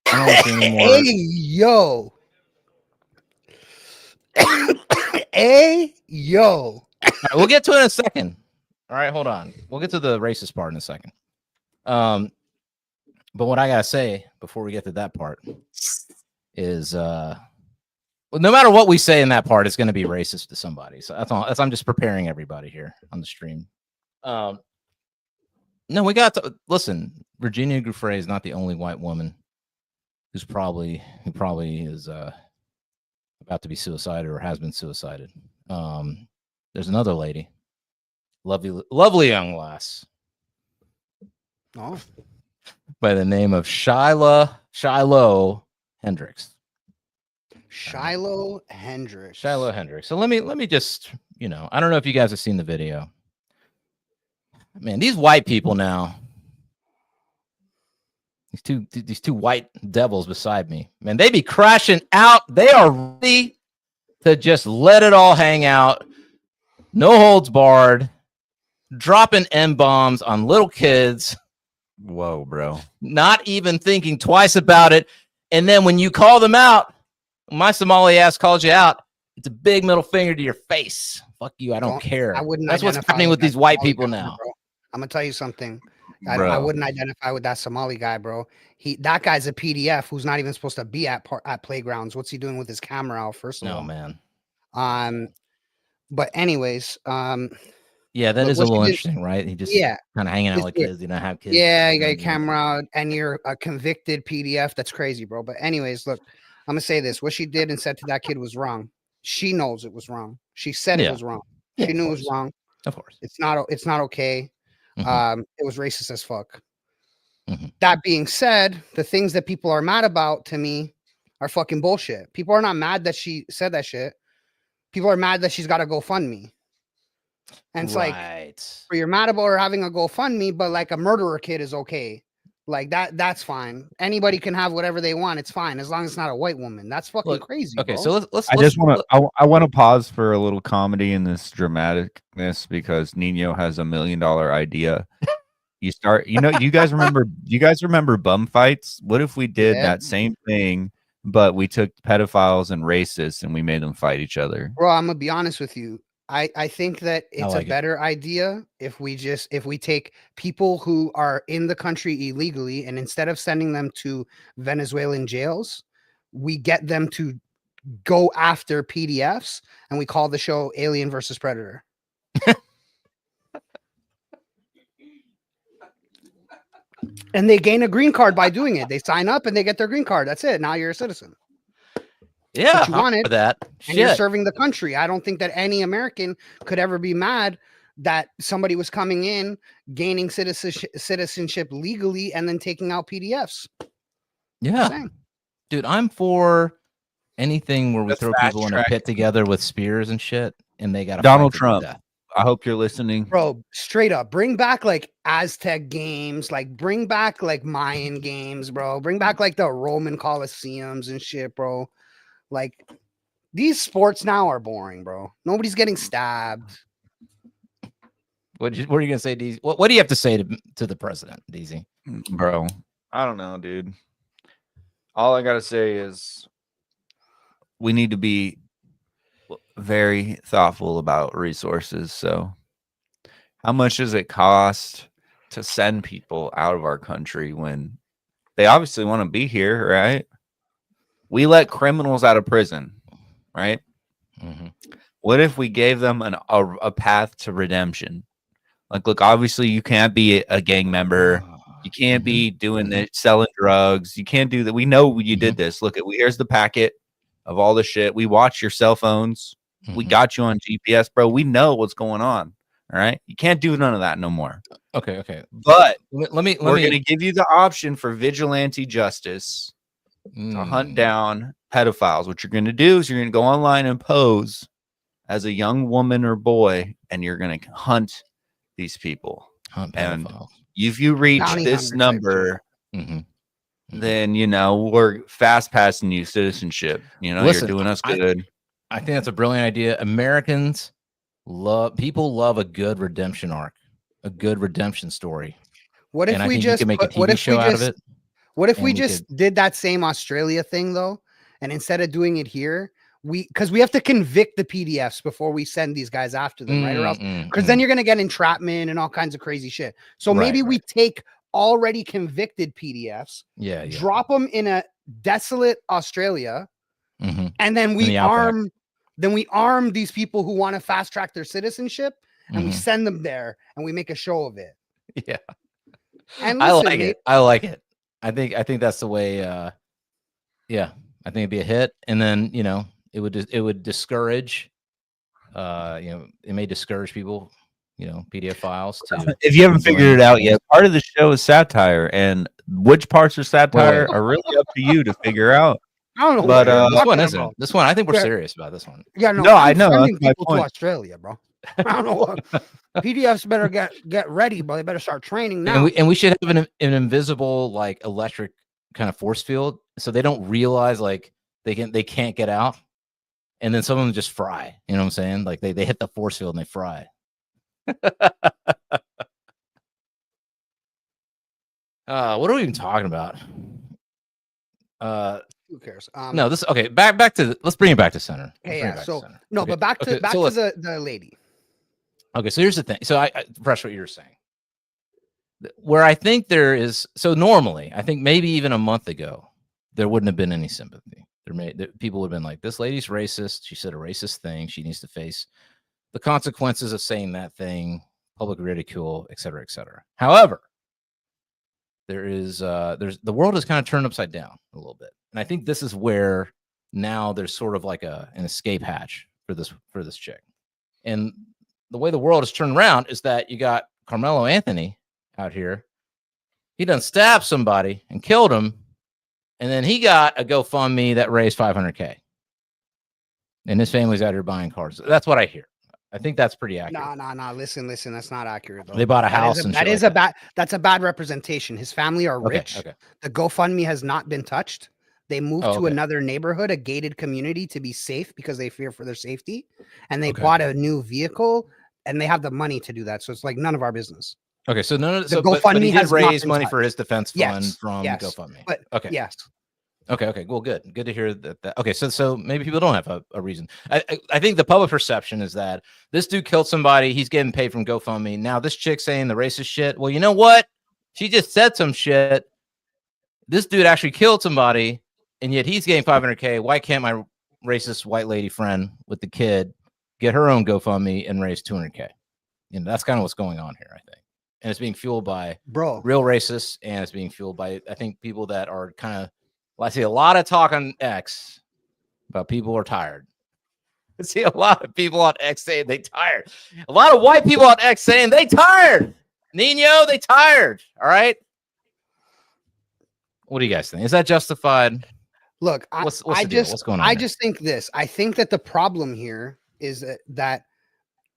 I don't want to see any more. Hey yo. Hey yo. All right, we'll get to it in a second. All right, hold on. We'll get to the racist part in a second. But what I gotta say before we get to that part is, well, no matter what we say in that part, it's going to be racist to somebody. So that's all. I'm just preparing everybody here on the stream. No, we got to listen. Virginia Guiffre is not the only white woman who probably is about to be suicided or has been suicided. There's another lady lovely young lass Oh, by the name of Shiloh Hendrix. Shiloh Hendrix. Shiloh Hendrix. So let me just, I don't know if you guys have seen the video. Man, these white people now. These two white devils beside me, man, they be crashing out. They are ready to just let it all hang out. No holds barred, dropping M-bombs on little kids. Whoa, bro. Not even thinking twice about it. And then when you call them out, my Somali ass calls you out, it's a big middle finger to your face. Fuck you, I don't care. I wouldn't. That's what's identify happening with that these white Somali people guy, now. bro. I'm gonna tell you something. I Bro. wouldn't identify with that Somali guy, bro. That guy's a PDF who's not even supposed to be at playgrounds. What's he doing with his camera out? First of No, all, man. But anyways, Yeah, that Look, is a what she little did- interesting, right? He just yeah, kind of hanging out It's with weird. kids. You don't have kids. yeah, you got your Yeah. camera out, and you're a convicted PDF. That's crazy, bro. But anyways, look, I'm gonna say this: what she did and said to that kid was wrong. She knows it was wrong. She said Yeah. it was wrong. Yeah, She of knew it was course. wrong. Of course. It's not okay. Mhm. It was racist as fuck. Mhm. That being said, the things that people are mad about to me are fucking bullshit. People are not mad that she said that shit. People are mad that she's got a GoFundMe. And it's like, right. you're mad about her having a GoFundMe, but like a murderer kid is okay. Like that's fine. Anybody can have whatever they want. It's fine as long as it's not a white woman. That's fucking Look, crazy. Okay, bro. so let's I just want to. I want to pause for a little comedy in this dramaticness because Nino has $1 million idea. You guys remember bum fights? What if we did Yeah. that same thing, but we took pedophiles and racists and we made them fight each other? Bro, I'm gonna be honest with you. I think that it's like a it. better idea if we take people who are in the country illegally and instead of sending them to Venezuelan jails, we get them to go after PDFs and we call the show Alien versus Predator. And they gain a green card by doing it. They sign up and they get their green card. That's it. Now you're a citizen. yeah, what you I'm wanted, for that. And you're Shit. serving the country. I don't think that any American could ever be mad that somebody was coming in, gaining citizenship legally, and then taking out PDFs. Yeah, Saying. dude, I'm for anything where we Let's throw fast people in a track pit together with spears and shit, and they got to Donald Trump. I hope you're listening. Bro, straight up, bring back like Aztec games, like bring back like Mayan games, bro. Bring back like the Roman Colosseums and shit, bro. Like these sports now are boring, bro. Nobody's getting stabbed. What are you gonna say, Deezy? What do you have to say to the president, Deezy? Bro, I don't know, dude. All I gotta say is we need to be very thoughtful about resources. So how much does it cost to send people out of our country when they obviously want to be here, right? We let criminals out of prison, right? Mm-hmm. What if we gave them a path to redemption? Like, look, obviously you can't be a gang member. You can't be doing this, selling drugs. You can't do that. We know you did this. Look, here's the packet of all the shit. We watch your cell phones. We got you on GPS, bro. We know what's going on. All right. You can't do none of that no more. Okay. But We're going to give you the option for vigilante justice to hunt down pedophiles. What you're going to do is you're going to go online and pose as a young woman or boy, and you're going to hunt these people. And if you reach this number, then, we're fast passing you citizenship. Listen, you're doing us good. I think that's a brilliant idea. Americans love a good redemption arc, a good redemption story. What if and I we think just you can make a TV show out of it? What if we just did that same Australia thing though, and instead of doing it here, because we have to convict the PDFs before we send these guys after them, right? Or else, because then you're gonna get entrapment and all kinds of crazy shit. So maybe we take already convicted PDFs, drop them in a desolate Australia, and then we arm these people who want to fast track their citizenship, and we send them there, and we make a show of it. Yeah, and listen, I like it. I think that's the way. I think it'd be a hit, and then it would discourage. It may discourage people, PDF files to. If you haven't figured it out yet, part of the show is satire, and which parts are satire are really up to you to figure out. I don't know. But, what you're This one talking isn't. about. This one, I think we're Yeah. serious about this one. Yeah, No, I know, sending that's my people to point. Australia, bro. I don't know what. PDFs better get ready, bro. They better start training now. And we should have an invisible like electric kind of force field, so they don't realize like they can't get out, and then some of them just fry. You know what I'm saying? Like they hit the force field and they fry. What are we even talking about? Who cares? No, this okay. Back to let's bring it back to center. Let's Hey, bring it yeah. back to So center. no, Okay, but back to okay, so let's- the lady. Okay, so here's the thing. So I Fresh, what you were saying. Where I think there is, so normally, I think maybe even a month ago, there wouldn't have been any sympathy. People would have been like, this lady's racist. She said a racist thing. She needs to face the consequences of saying that thing, public ridicule, et cetera, et cetera. However, there's the world is kind of turned upside down a little bit. And I think this is where now there's sort of like an escape hatch for this chick. And the way the world is turned around is that you got Carmelo Anthony out here. He done stabbed somebody and killed him. And then he got a GoFundMe that raised $500K. And his family's out here buying cars. That's what I hear. I think that's pretty accurate. Nah. Listen. That's not accurate. Though. They bought a house and that shit is like a bad. That's a bad representation. His family are Okay, rich. okay. The GoFundMe has not been touched. They moved Oh, to okay. another neighborhood, a gated community, to be safe because they fear for their safety. And they Okay. bought a new vehicle, and they have the money to do that. So it's like none of our business. Okay, so none of The but GoFundMe he did has not raise been money touched. for his defense fund Yes, from yes, GoFundMe. But Okay. yes, Okay. Well, good to hear that. Okay, so maybe people don't have a reason. I think the public perception is that this dude killed somebody. He's getting paid from GoFundMe. Now this chick saying the racist shit. Well, you know what? She just said some shit. This dude actually killed somebody, and yet he's getting $500K. Why can't my racist white lady friend with the kid get her own GoFundMe and raise $200K? That's kind of what's going on here, I think. And it's being fueled by bro. real racists, and it's being fueled by, I think, people that are kind of, I see a lot of talk on X about people are tired. I see a lot of people on X saying they tired. A lot of white people on X saying they tired. Nino, they tired. All right. What do you guys think? Is that justified? Look, What's the deal? What's going on I there? just think this. I think that the problem here is that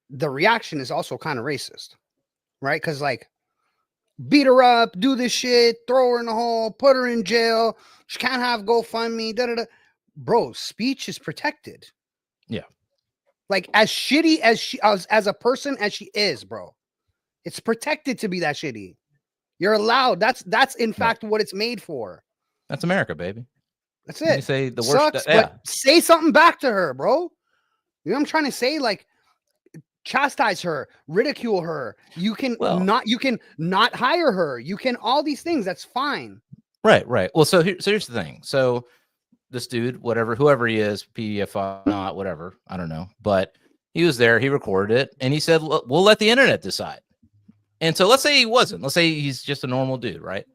the reaction is also kind of racist, right? Because like, beat her up, do this shit, throw her in the hole, put her in jail. She can't have GoFundMe. Bro, speech is protected. Yeah. Like as shitty as she as a person as she is, bro, it's protected to be that shitty. You're allowed. That's in fact what it's made for. That's America, baby. That's You it. say the worst. Sucks, but say something back to her, bro. You know what I'm trying to say? Like, chastise her, ridicule her. You can not hire her. You can all these things. That's fine. Right. Well, so here's the thing. So this dude, whoever he is, PDF not, whatever, I don't know, but he was there. He recorded it, and he said, "We'll let the internet decide." And so let's say he wasn't. Let's say he's just a normal dude, right?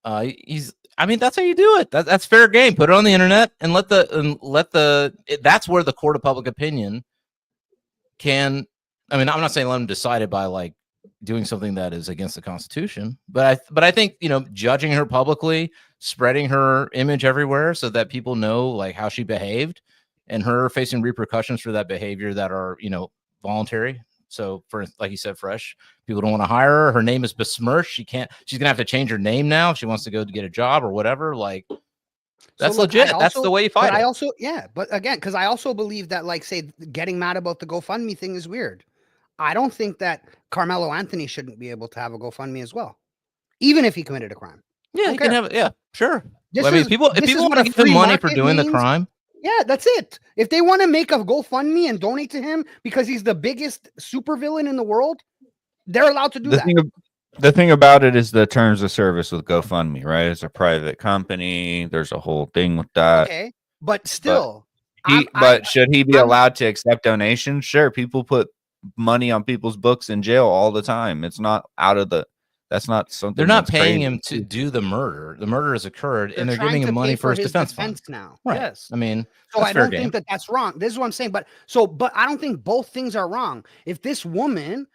That's how you do it. That's fair game. Put it on the internet and that's where the court of public opinion can. I'm not saying let them decide it by like doing something that is against the Constitution, but I think judging her publicly, spreading her image everywhere so that people know like how she behaved, and her facing repercussions for that behavior that are voluntary. So for like you said, Fresh, people don't want to hire her. Her name is besmirched. She's gonna have to change her name now if she wants to go to get a job or whatever. Like that's legit. That's the way you fight it. But again, because I also believe that like say getting mad about the GoFundMe thing is weird. I don't think that Carmelo Anthony shouldn't be able to have a GoFundMe as well, even if he committed a crime. Yeah, he can have it. Yeah, sure. If people want to give him money for doing the crime. Yeah, that's it. If they want to make a GoFundMe and donate to him because he's the biggest supervillain in the world, they're allowed to do that. The thing about it is the terms of service with GoFundMe, right? It's a private company. There's a whole thing with that. Okay, but still. Should he be allowed to accept donations? Sure. People put money on people's books in jail all the time. It's not out of the. That's not something. They're not paying him to do the murder. The murder has occurred, and they're giving him money for his defense fund now. Right. Yes. So I don't think that that's wrong. This is what I'm saying. But I don't think both things are wrong. If this woman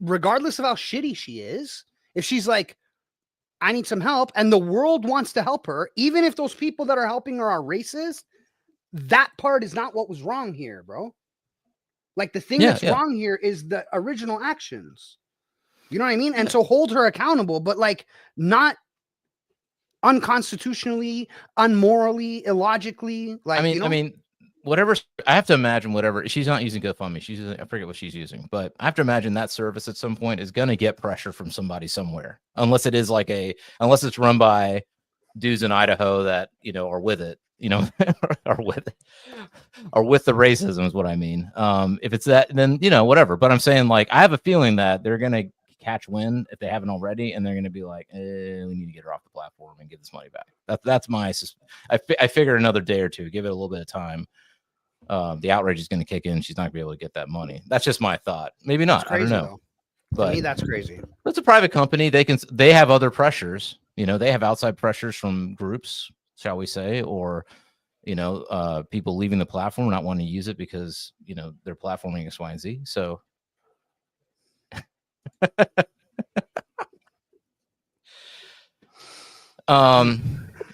regardless of how shitty she is, if she's like, I need some help, and the world wants to help her, even if those people that are helping her are racist, that part is not what was wrong here, bro. Like the thing that's wrong here is the original actions. You know what I mean? And so hold her accountable, but like not unconstitutionally, unmorally, illogically. Like, I mean, whatever. I have to imagine whatever she's not using GoFundMe. She's using, I forget what she's using, but I have to imagine that service at some point is going to get pressure from somebody somewhere, unless it is like unless it's run by dudes in Idaho that are with it, are with the racism is what I mean. If it's that, then whatever. But I'm saying, like, I have a feeling that they're going to catch wind if they haven't already, and they're going to be like, we need to get her off the platform and give this money back. That's my I figure another day or two, give it a little bit of time. The outrage is going to kick in. She's not going to be able to get that money. That's just my thought. Maybe not. Crazy, I don't know. though. But to me, that's crazy. It's a private company. They have other pressures. They have outside pressures from groups, shall we say, or people leaving the platform, not wanting to use it because they're platforming X, Y, and Z. So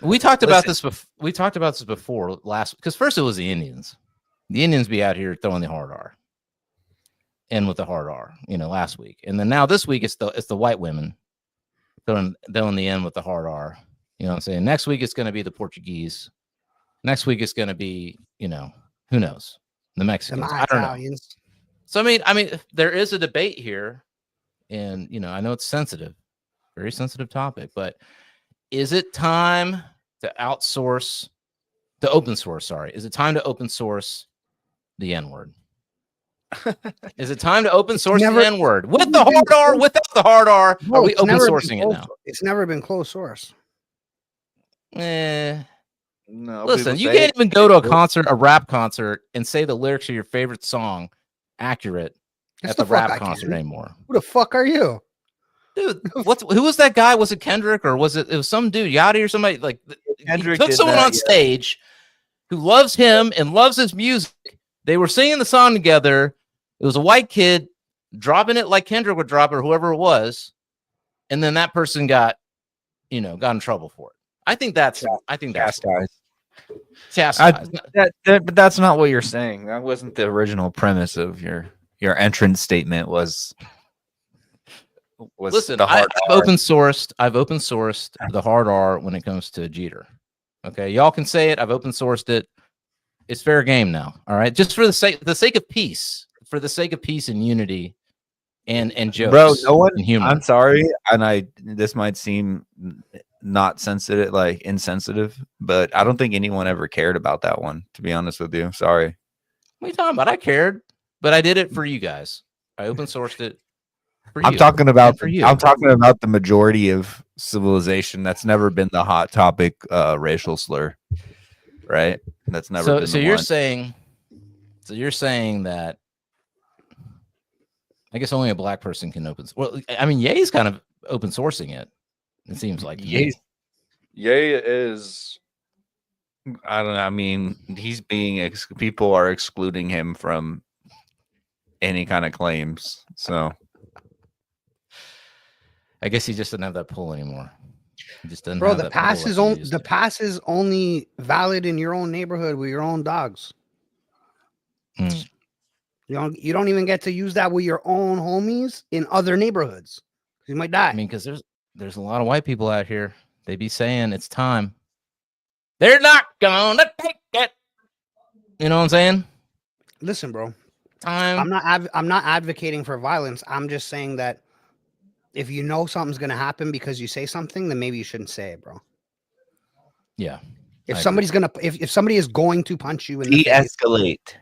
we talked about this before last, because first it was the Indians. The Indians be out here throwing the hard R, and with the hard R, last week, and then now this week it's the white women throwing the end with the hard R. You know what I'm saying? Next week it's going to be the Portuguese. Next week it's going to be who knows, the Mexicans. I don't know. So I mean there is a debate here. And, I know it's sensitive, very sensitive topic, but is it time to open source? Sorry. Is it time to open source the N-word? Is it time to open source the N-word with the hard R, without the hard R? Are we open sourcing it now? It's never been closed source. No. Listen, you can't even go to a rap concert, and say the lyrics of your favorite song accurate at the rap concert anymore. Who the fuck are you, dude? Who was that guy? Was it Kendrick, or was it some dude, Yachty or somebody? Like Kendrick took someone on stage who loves him and loves his music. They were singing the song together. It was a white kid dropping it like Kendrick would drop it, or whoever it was, and then that person got in trouble for it. I think that's chastised. But that's not what you're saying. That wasn't the original premise of your entrance statement. Listen, I've open sourced the hard R when it comes to Jeter. Okay, y'all can say it. I've open sourced it. It's fair game now. All right, just for the sake of peace, and unity, and jokes. Bro, no one. And humor. I'm sorry, and this might seem not sensitive, like insensitive, but I don't think anyone ever cared about that one. To be honest with you, sorry. What are you talking about? I cared, but I did it for you guys. I open sourced it. I'm talking about the majority of civilization. That's never been the hot topic, racial slur, right? That's never been. So you're saying that I guess only a black person can open. Well, I mean, Ye's kind of open sourcing it. It seems like Ye is. I don't know. I mean, he's being people are excluding him from any kind of claims. So I guess he just doesn't have that pull anymore. He just doesn't. Bro, the pass is only valid in your own neighborhood with your own dogs. You don't even get to use that with your own homies in other neighborhoods. You might die. I mean, because there's a lot of white people out here. They be saying it's time. They're not gonna take it. You know what I'm saying? Listen, bro. Time. I'm not advocating for violence. I'm just saying that if you know something's gonna happen because you say something, then maybe you shouldn't say it, bro. Yeah. If somebody is going to punch you in the de-escalate.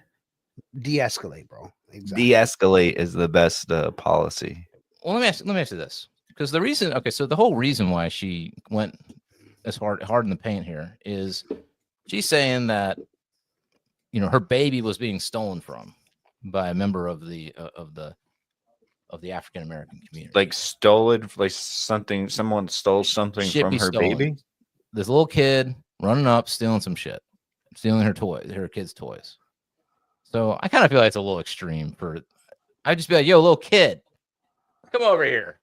De-escalate, bro. Exactly. De-escalate is the best policy. Well, let me ask you this. Because the whole reason why she went as hard in the paint here is she's saying that her baby was being stolen from by a member of the African American community. Like stolen, like someone stole something from her baby. This little kid running up, stealing some shit, stealing her kids' toys. So I kind of feel like it's a little extreme I'd just be like, yo, little kid, Come over here.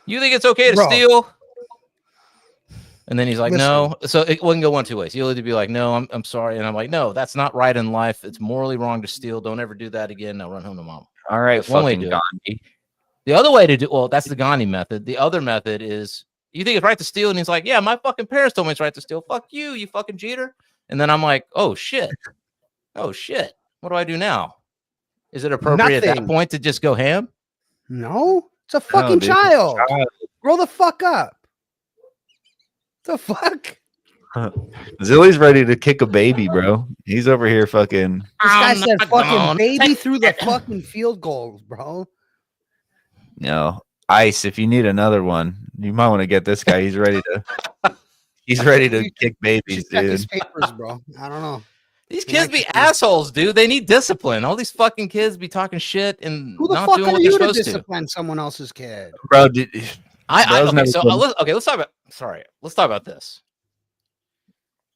You think it's okay to Bro. steal? And then he's like, Listen. no. So it wouldn't go one two ways. He'll either be like, no, I'm sorry. And I'm like, no, that's not right in life. It's morally wrong to steal. Don't ever do that again. Now run home to mom. All right, That's one way to fucking do it. Gandhi. The other way to do, well, that's the Gandhi method. The other method is, you think it's right to steal? And he's like, yeah, my fucking parents told me it's right to steal. Fuck you, you fucking cheater. And then I'm like, oh shit. Oh shit. What do I do now? Is it appropriate at that Nothing. point to just go ham? No, it's a fucking dude, child. child. Grow the fuck up. The fuck? ZiLLY's ready to kick a baby, bro. He's over here fucking. This guy I'm said not fucking gonna baby through the fucking field goals, bro. You know, Ice. If you need another one, you might want to get this guy. He's ready to. He's ready to kick babies, Check his dude. papers, bro. I don't know. These He kids might be just be- assholes, dude. They need discipline. All these fucking kids be talking shit and Who the not fuck doing are what they're you to supposed to. discipline someone else's kid? Bro, dude, Okay, never so been- let's talk about. Sorry, let's talk about this.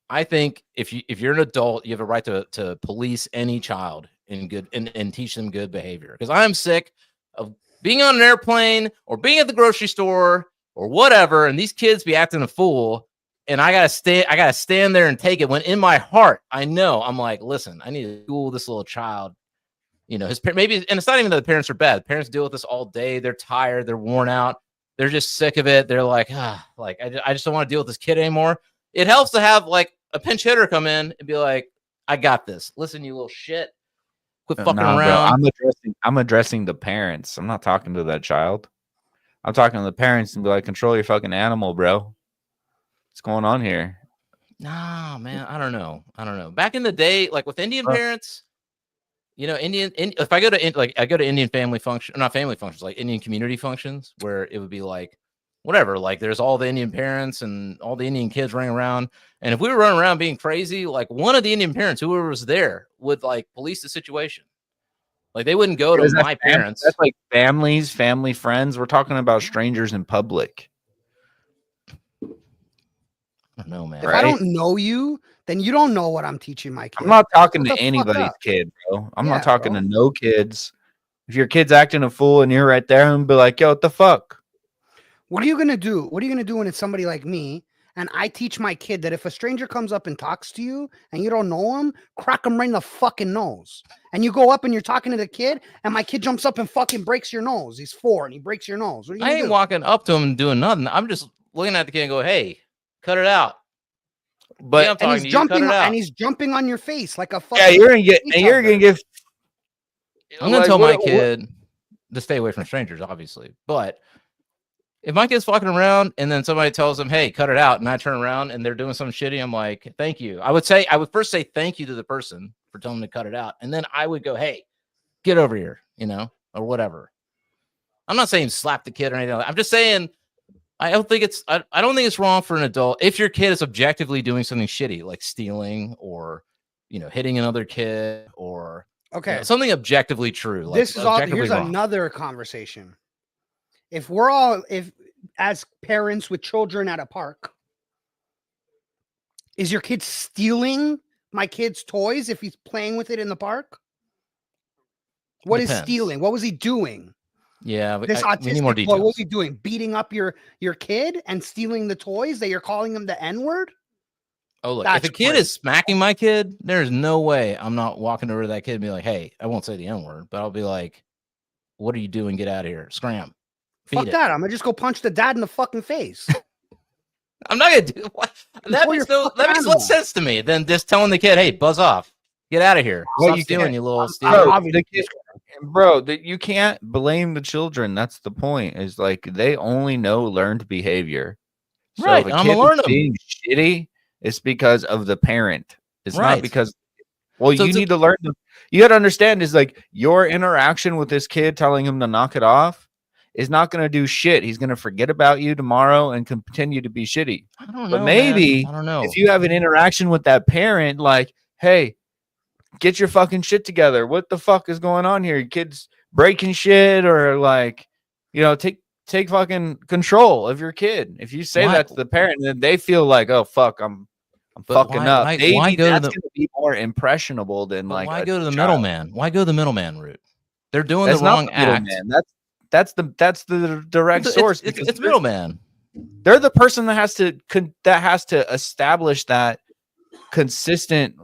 I think if you're an adult, you have a right to police any child in good and teach them good behavior. Because I'm sick of being on an airplane or being at the grocery store or whatever, and these kids be acting a fool, and I gotta stand there and take it. When in my heart, I know I'm like, listen, I need to school this little child. You know, maybe, and it's not even that the parents are bad. The parents deal with this all day. They're tired. They're worn out. They're just sick of it. They're like, I just don't want to deal with this kid anymore. It helps to have like a pinch hitter come in and be like, I got this. Listen, you little shit. Quit fucking Nah, bro, around. I'm addressing the parents. I'm not talking to that child. I'm talking to the parents and be like, control your fucking animal, bro. What's going on here? Nah, man, I don't know. Back in the day, like with Indian parents, you know, if I go to Indian family function, not family functions, like Indian community functions, where it would be like, whatever, like there's all the Indian parents and all the Indian kids running around. And if we were running around being crazy, like one of the Indian parents, whoever was there, would like police the situation. Like they wouldn't go to Because my parents. That's like families, family, friends. We're talking about strangers in public. I don't know, man. If Right. I don't know you, then you don't know what I'm teaching my kid. I'm not talking Shut to the fuck anybody's up. kid, bro. I'm Yeah, not talking bro. to no kids. If your kid's acting a fool and you're right there and be like, yo, what the fuck? What are you gonna do? What are you gonna do when it's somebody like me and I teach my kid that if a stranger comes up and talks to you and you don't know him, crack him right in the fucking nose. And you go up and you're talking to the kid, and my kid jumps up and fucking breaks your nose. He's 4 and he breaks your nose. What are you I gonna ain't do? walking up to him and doing nothing. I'm just looking at the kid and go, hey, cut it out. But Yeah, I'm And talking he's to you. Cut jumping it out. and he's jumping on your face like a fucking. yeah, you're gonna get and you're gonna retard. give. I'm gonna like, tell my what- kid to stay away from strangers, obviously. But if my kid's walking around and then somebody tells them, hey, cut it out, and I turn around and they're doing something shitty, I'm like, thank you. I would first say thank you to the person for telling them to cut it out. And then I would go, hey, get over here, you know, or whatever. I'm not saying slap the kid or anything like that. I'm just saying I don't think it's wrong for an adult if your kid is objectively doing something shitty, like stealing or, you know, hitting another kid or you Okay. know, something objectively true. Like This is all. objectively Here's wrong. another conversation. If as parents with children at a park, is your kid stealing my kid's toys if he's playing with it in the park? What is Depends. stealing? What was he doing? Yeah, This we need more autistic boy, what details. was he doing? Beating up your kid and stealing the toys that you're calling him the N-word? Oh, look, That's if a kid crazy. is smacking my kid, there's no way I'm not walking over to that kid and be like, hey, I won't say the N-word, but I'll be like, what are you doing? Get out of here. Scram. Fuck Beat it. that. I'm gonna just go punch the dad in the fucking face. I'm not gonna do what that Control makes your no fucking that makes animal. less sense to me than just telling the kid, hey, buzz off. Get out of here. Well, Stop you stealing, can't- you little I'm stealer. obviously- Bro, that you can't blame the children. That's the point. Is like they only know learned behavior. So Right, if a I'm kid gonna learn is 'em. being shitty, it's because of the parent. It's Right. not because. Well, So you it's a- need to learn. You got to understand is like your interaction with this kid telling him to knock it off is not going to do shit. He's going to forget about you tomorrow and continue to be shitty. I don't know. But man. maybe I don't know. If you have an interaction with that parent, like, hey, get your fucking shit together. What the fuck is going on here? Your kid's breaking shit, or like, you know, take fucking control of your kid. If you say Why- that to the parent, then they feel like, oh fuck, I'm But fucking why- up. why- Maybe why go to that's the- going to be more impressionable than But like why a go to the child. middleman? Why go the middleman route? They're doing That's the not wrong the act. middleman. That's the direct source. It's middleman. They're the person that has to establish that consistent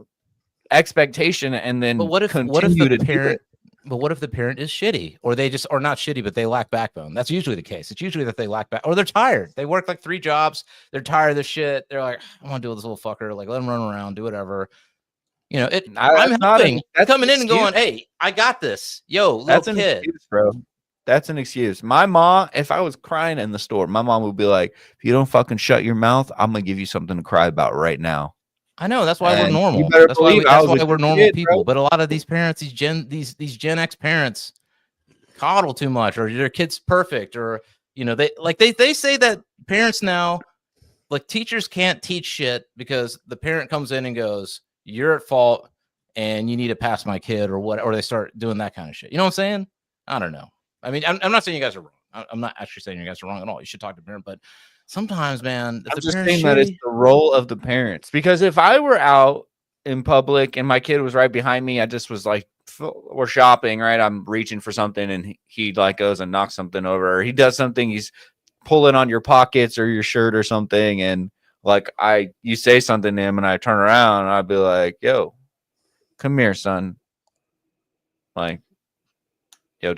expectation, and then But what if continue the to parent? But what if the parent is shitty, or they just are not shitty, but they lack backbone? That's usually the case. It's usually that they lack back, or they're tired. They work like 3 jobs. They're tired of this shit. They're like, I want to deal with this little fucker. Like, let him run around, do whatever. You know, I'm helping, coming in and going, hey, I got this. Yo, little that's kid. an excuse, bro. That's an excuse. My mom, if I was crying in the store, my mom would be like, if you don't fucking shut your mouth, I'm gonna give you something to cry about right now. I know, that's why And we're normal. you better That's why, believe I that's was why a we're good normal kid, people. bro. But a lot of these parents, these Gen X parents, coddle too much, or their kid's perfect, or you know, they say that parents now, like teachers can't teach shit because the parent comes in and goes, you're at fault and you need to pass my kid, or what, or they start doing that kind of shit. You know what I'm saying? I don't know. I mean, I'm not saying you guys are wrong. I'm not actually saying you guys are wrong at all. You should talk to parent, but sometimes, man, if I'm the just parent's saying that it's shitty- the role of the parents. Because if I were out in public and my kid was right behind me, I just was like, we're shopping, right? I'm reaching for something, and he like goes and knocks something over, or he does something. He's pulling on your pockets or your shirt or something, and like you say something to him, and I turn around and I'd be like, "Yo, come here, son." Like, yo,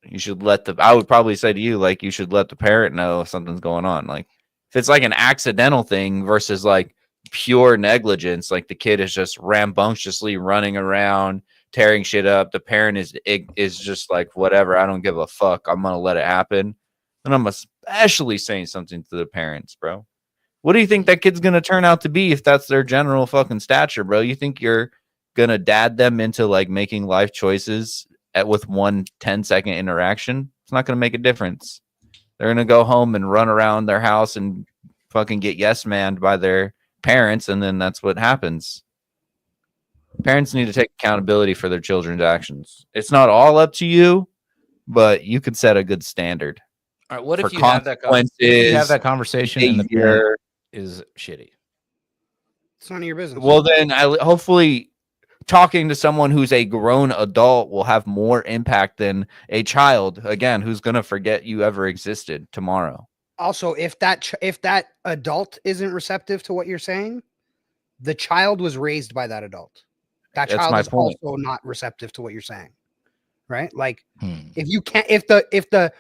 you should I would probably say to you, like, you should let the parent know if something's going on. Like, if it's like an accidental thing versus like pure negligence, like the kid is just rambunctiously running around, tearing shit up. The parent is just like, whatever, I don't give a fuck. I'm going to let it happen. And I'm especially saying something to the parents, bro. What do you think that kid's going to turn out to be if that's their general fucking stature, bro? You think you're going to dad them into like making life choices with 1 10-second interaction? It's not going to make a difference. They're going to go home and run around their house and fucking get yes manned by their parents, and then that's what happens. Parents need to take accountability for their children's actions. It's not all up to you, but you could set a good standard. All right, what if for you have that conversation and the parent is shitty? It's none of your business. Well, then hopefully talking to someone who's a grown adult will have more impact than a child, again, who's going to forget you ever existed tomorrow. Also, if that adult isn't receptive to what you're saying, the child was raised by that adult. That That's child my is point. also not receptive to what you're saying, right? Like, if the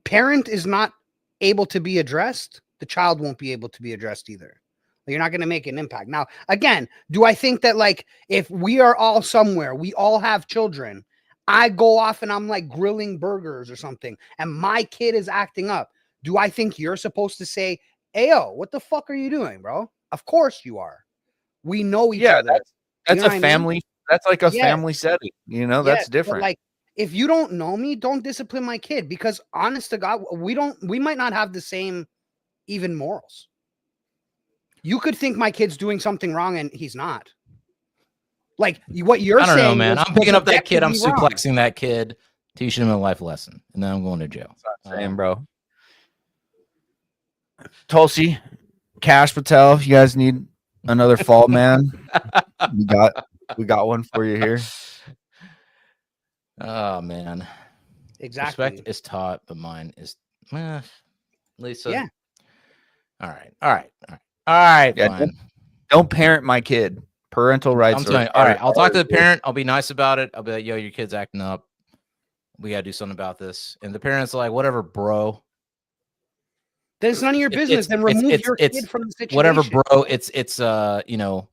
parent is not able to be addressed, the child won't be able to be addressed either. You're not going to make an impact. Now, again, do I think that like if we are all somewhere, we all have children, I go off and I'm like grilling burgers or something, and my kid is acting up, do I think you're supposed to say, "Ayo, what the fuck are you doing, bro?" Of course you are. We know each other. That's You know a what I family. mean? That's like a Yeah. family setting. You know, that's But, different. like, if you don't know me, don't discipline my kid, because honest to God, we might not have the same even morals. You could think my kid's doing something wrong and he's not. Like what you're saying. I don't know, man. I'm picking up that kid. I'm subjectively suplexing that kid, teaching him a life lesson, and then I'm going to jail. Saying, bro. Tulsi, Cash Patel, if you guys need another fall man, we got one for you here. Oh man, Exactly. respect is taught, but mine is Lisa. Yeah. All right. Yeah, Fine. Don't parent my kid. Parental rights. I'm telling you. All right, I'll talk to the parent. I'll be nice about it. I'll be like, "Yo, your kid's acting up. We gotta do something about this." And the parent's like, "Whatever, bro." Then it's none of your business. Then remove your kid from the situation. Whatever, bro. It's you know,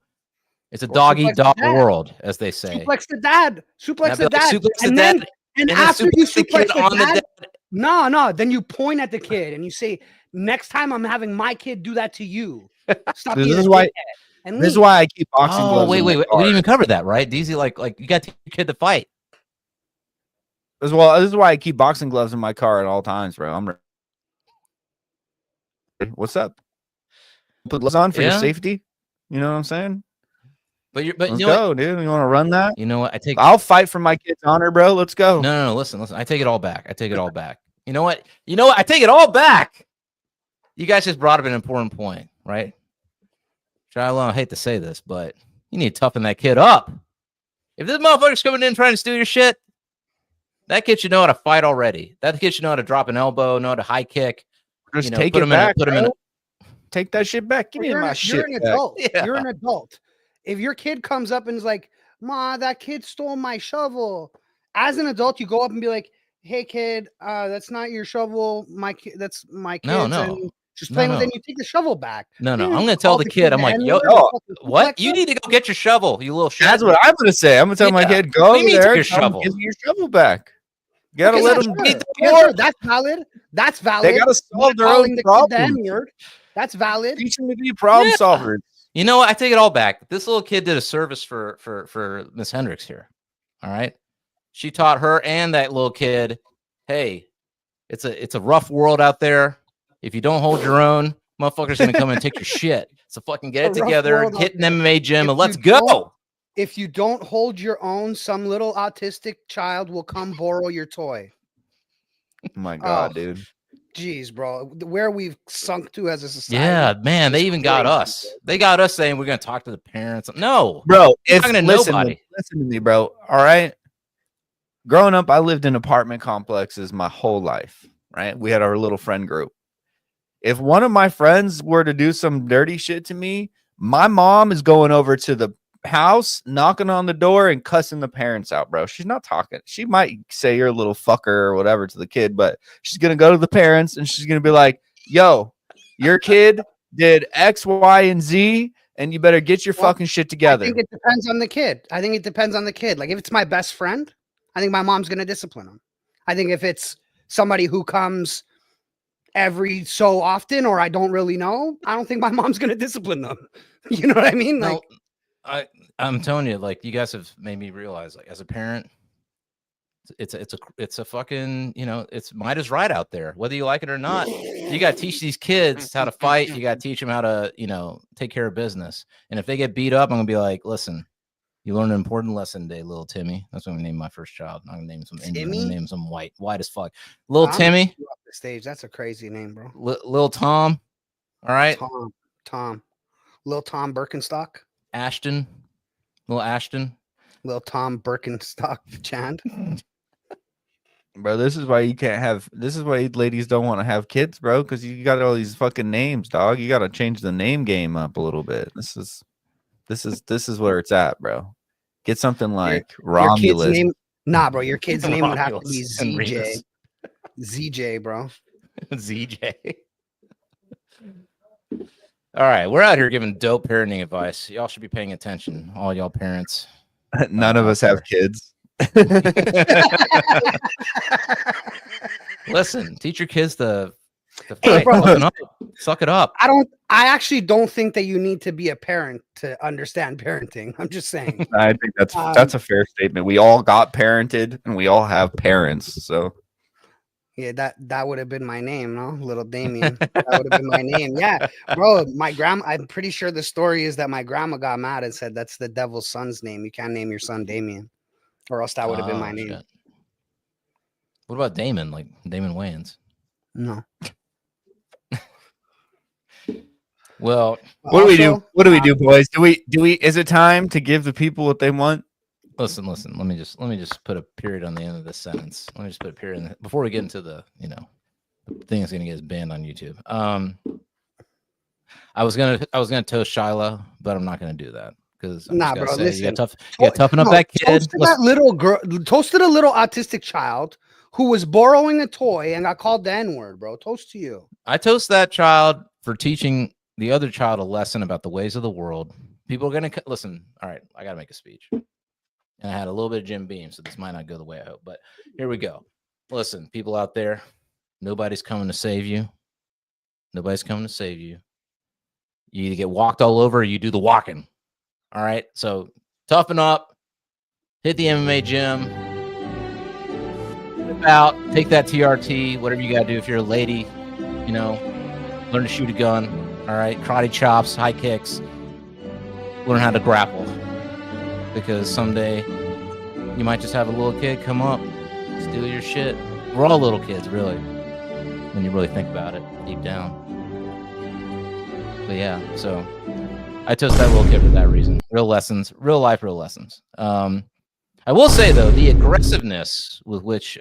it's a dog eat dog world, as they say. Suplex the dad. Suplex the dad. Suplex the And dad. then and after you suplex the dad, dad. no, then you point at the kid and you say, "Next time I'm having my kid do that to you." Stop. This is why. And This is why I keep boxing gloves. Oh, wait. in We my car. didn't even cover that, right? Deezy, like you got to teach your kid to fight. This is why I keep boxing gloves in my car at all times, bro. I'm what's up? Put gloves on for your safety. You know what I'm saying? But Let's you know go, what? dude. You want to run that? You know what? I'll fight for my kid's honor, bro. Let's go. No. Listen. I take it all back. You know what? I take it all back. You guys just brought up an important point, right? Shiloh, I hate to say this, but you need to toughen that kid up. If this motherfucker's coming in trying to steal your shit, That kid should know how to fight already. That kid should know how to drop an elbow, know how to high kick. Just You know, take put it him in a- back. put him in a- Take that shit back. Give me You're my an shit back. adult. Yeah. You're an adult. If your kid comes up and is like, "Ma, that kid stole my shovel," as an adult, you go up and be like, "Hey, kid, that's not your shovel. That's my kid's." No, no. And just playing with it, and you take the shovel back. No, no. You I'm don't gonna tell call the kid. I'm like, the yo, N-word, oh, fucking what? suplex You him. need to go get your shovel, you little shit. That's what I'm gonna say. I'm gonna tell my Yeah. kid, What go do you mean there, take your tell him, shovel? give me your shovel back. You gotta Okay, let yeah, them. sure. Get the Yeah, work. sure. That's valid. That's valid. They gotta solve their Calling own the kid the problems. N-word. That's valid. Teach them to be problem Yeah. solvers. You know what? I take it all back. This little kid did a service for Miss Hendrix here. All right. She taught her and that little kid, hey, it's a rough world out there. If you don't hold your own, motherfuckers gonna come and take your shit. So fucking get It's it a rough together, world out hit an there. MMA gym, If and let's you go. don't- If you don't hold your own, some little autistic child will come borrow your toy. Oh my god, Oh. dude. Jeez, bro, where we've sunk to as a society. Yeah, man, they is even got crazy, us. They got us saying we're gonna talk to the parents. No, Bro, You're if talking to listen, nobody. listen to me, bro. All right. Growing up, I lived in apartment complexes my whole life. Right. We had our little friend group. If one of my friends were to do some dirty shit to me, my mom is going over to the house, knocking on the door and cussing the parents out, bro. She's not talking. She might say you're a little fucker or whatever to the kid, but she's going to go to the parents and she's going to be like, yo, your kid did X, Y, and Z, and you better get your Well, fucking shit I together. think it depends on the kid. I think it depends on the kid. Like if it's my best friend, I think my mom's gonna discipline him. I think if it's somebody who comes every so often or I don't really know, I don't think my mom's gonna discipline them. You know what I mean? no. Like I'm telling you, like you guys have made me realize, like as a parent, it's a fucking, you know, it's might as right out there, whether you like it or not. You got to teach these kids how to fight. You got to teach them how to, you know, take care of business. And if they get beat up, I'm gonna be like, listen, you learned an important lesson today, little Timmy. That's what I'm gonna name my first child. I'm gonna name him some Indian. I'm gonna Timmy? name him some white as fuck. Little I'm Timmy, you off the stage. That's a crazy name, bro. little Tom. All right, Tom. Little Tom Birkenstock. Ashton, little Ashton. Little Tom Birkenstock Chand. Bro, this is why you can't have. This is why ladies don't want to have kids, bro. Because you got all these fucking names, dog. You got to change the name game up a little bit. This is where it's at, bro. Get something like Your kid's Romulus. name. Nah, bro. Your kid's name would have to be Romulus and ZJ. Remus. ZJ, bro. ZJ. All right, we're out here giving dope parenting advice. Y'all should be paying attention, all y'all parents. None of us have kids. Listen, teach your kids to Hey, fight. bro. Suck it up. I actually don't think that you need to be a parent to understand parenting. I'm just saying. I think that's a fair statement. We all got parented, and we all have parents. So Yeah, that would have been my name, no? Little Damien. That would have been my name. Yeah, bro. I'm pretty sure the story is that my grandma got mad and said that's the devil's son's name. You can't name your son Damien, or else that would have been my Oh, name. shit. What about Damon? Like Damon Wayans? No. Well, what do we do? Also, What do we do, boys? Do we? Is it time to give the people what they want? listen. Let me just put a period on the end of this sentence. Let me just put a period before we get into the, you know, the thing that's gonna get us banned on YouTube. I was gonna toast Shiloh, but I'm not gonna do that because Nah, bro, you listen. got toughen up no, that kid. Toasted that little girl. Toasted a little autistic child who was borrowing a toy and got called the N-word, bro. Toast to you. I toast that child for teaching the other child a lesson about the ways of the world. People are going to listen. All right, I got to make a speech. And I had a little bit of Jim Beam, so this might not go the way I hope. But here we go. Listen, people out there, nobody's coming to save you. Nobody's coming to save you. You either get walked all over or you do the walking. All right, so toughen up. Hit the MMA gym. Flip out. Take that TRT, whatever you got to do. If you're a lady, you know, learn to shoot a gun. All right, karate chops, high kicks. Learn how to grapple, because someday you might just have a little kid come up, steal your shit. We're all little kids, really, when you really think about it deep down. But yeah, so I toast that little kid for that reason. Real lessons, real life, real lessons. I will say though, the aggressiveness with which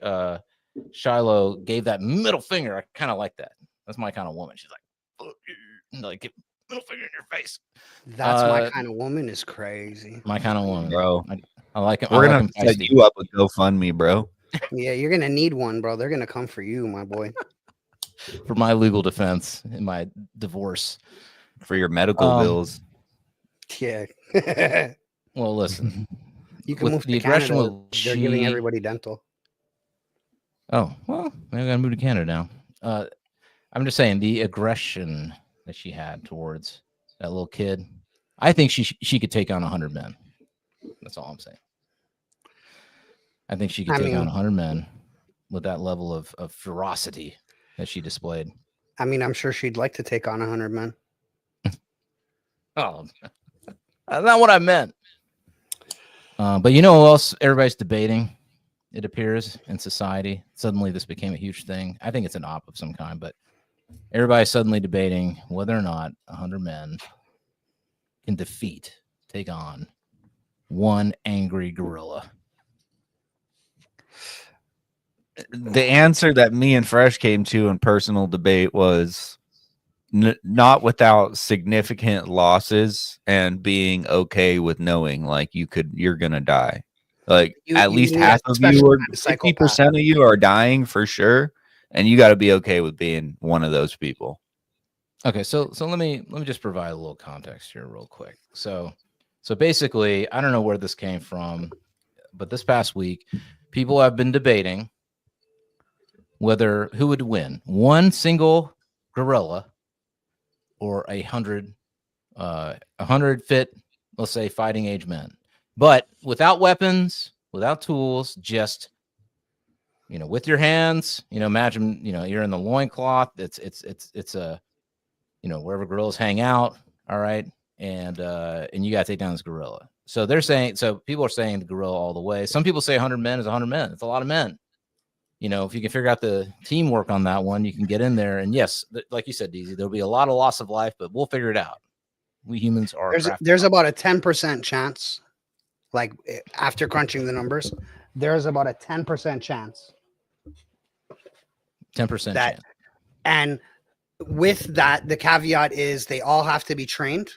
Shiloh gave that middle finger, I kind of like that. That's my kind of woman. She's like, "Fuck you," like get middle finger in your face. That's my kind of woman is crazy. My kind of woman, Bro. I like it. We're I like gonna 'em set feisty. you up with GoFundMe, bro, Yeah, you're gonna need one, bro. They're gonna come for you, my boy. for my legal defense in my divorce. for your medical bills. Yeah. Well, listen, You can with move the to aggression Canada. with They're giving she- everybody dental. Oh, well, maybe I gotta move to Canada now. I'm just saying the aggression that she had towards that little kid. I think she could take on 100 men. That's all I'm saying. I think she could take on 100 men with that level of ferocity that she displayed. I mean, I'm sure she'd like to take on 100 men. Oh, that's not what I meant. But you know who else everybody's debating? It appears in society. Suddenly this became a huge thing. I think it's an op of some kind, but everybody's suddenly debating whether or not 100 men can take on one angry gorilla. The answer that me and Fresh came to in personal debate was not without significant losses and being okay with knowing like you're gonna die. Like at least need half a of special you or kind of psychopath. 50% of you are dying for sure, and you got to be okay with being one of those people. Okay, so let me just provide a little context here real quick. So basically, I don't know where this came from, but this past week, people have been debating whether who would win, one single gorilla or 100 fit, let's say, fighting age men, but without weapons, without tools, just with your hands. Imagine you're in the loincloth. It's a wherever gorillas hang out. All right, and you got to take down this gorilla. So people are saying the gorilla all the way. Some people say 100 men is 100 men. It's a lot of men. If you can figure out the teamwork on that one, you can get in there. And yes, like you said, Deezy, there'll be a lot of loss of life, but we'll figure it out. We humans are. There's about a 10% chance, like after crunching the numbers, there's about a 10% chance. 10% that, chance. And with that, the caveat is they all have to be trained.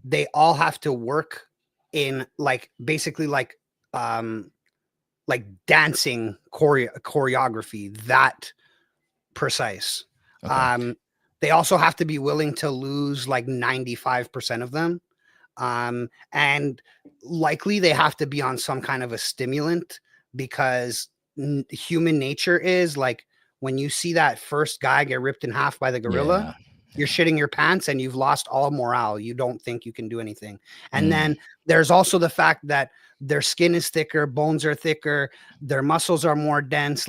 They all have to work in basically dancing choreography that precise. Okay. They also have to be willing to lose 95% of them. And likely they have to be on some kind of a stimulant, because human nature is when you see that first guy get ripped in half by the gorilla, you're shitting your pants and you've lost all morale. You don't think you can do anything. And then there's also the fact that their skin is thicker, bones are thicker, their muscles are more dense.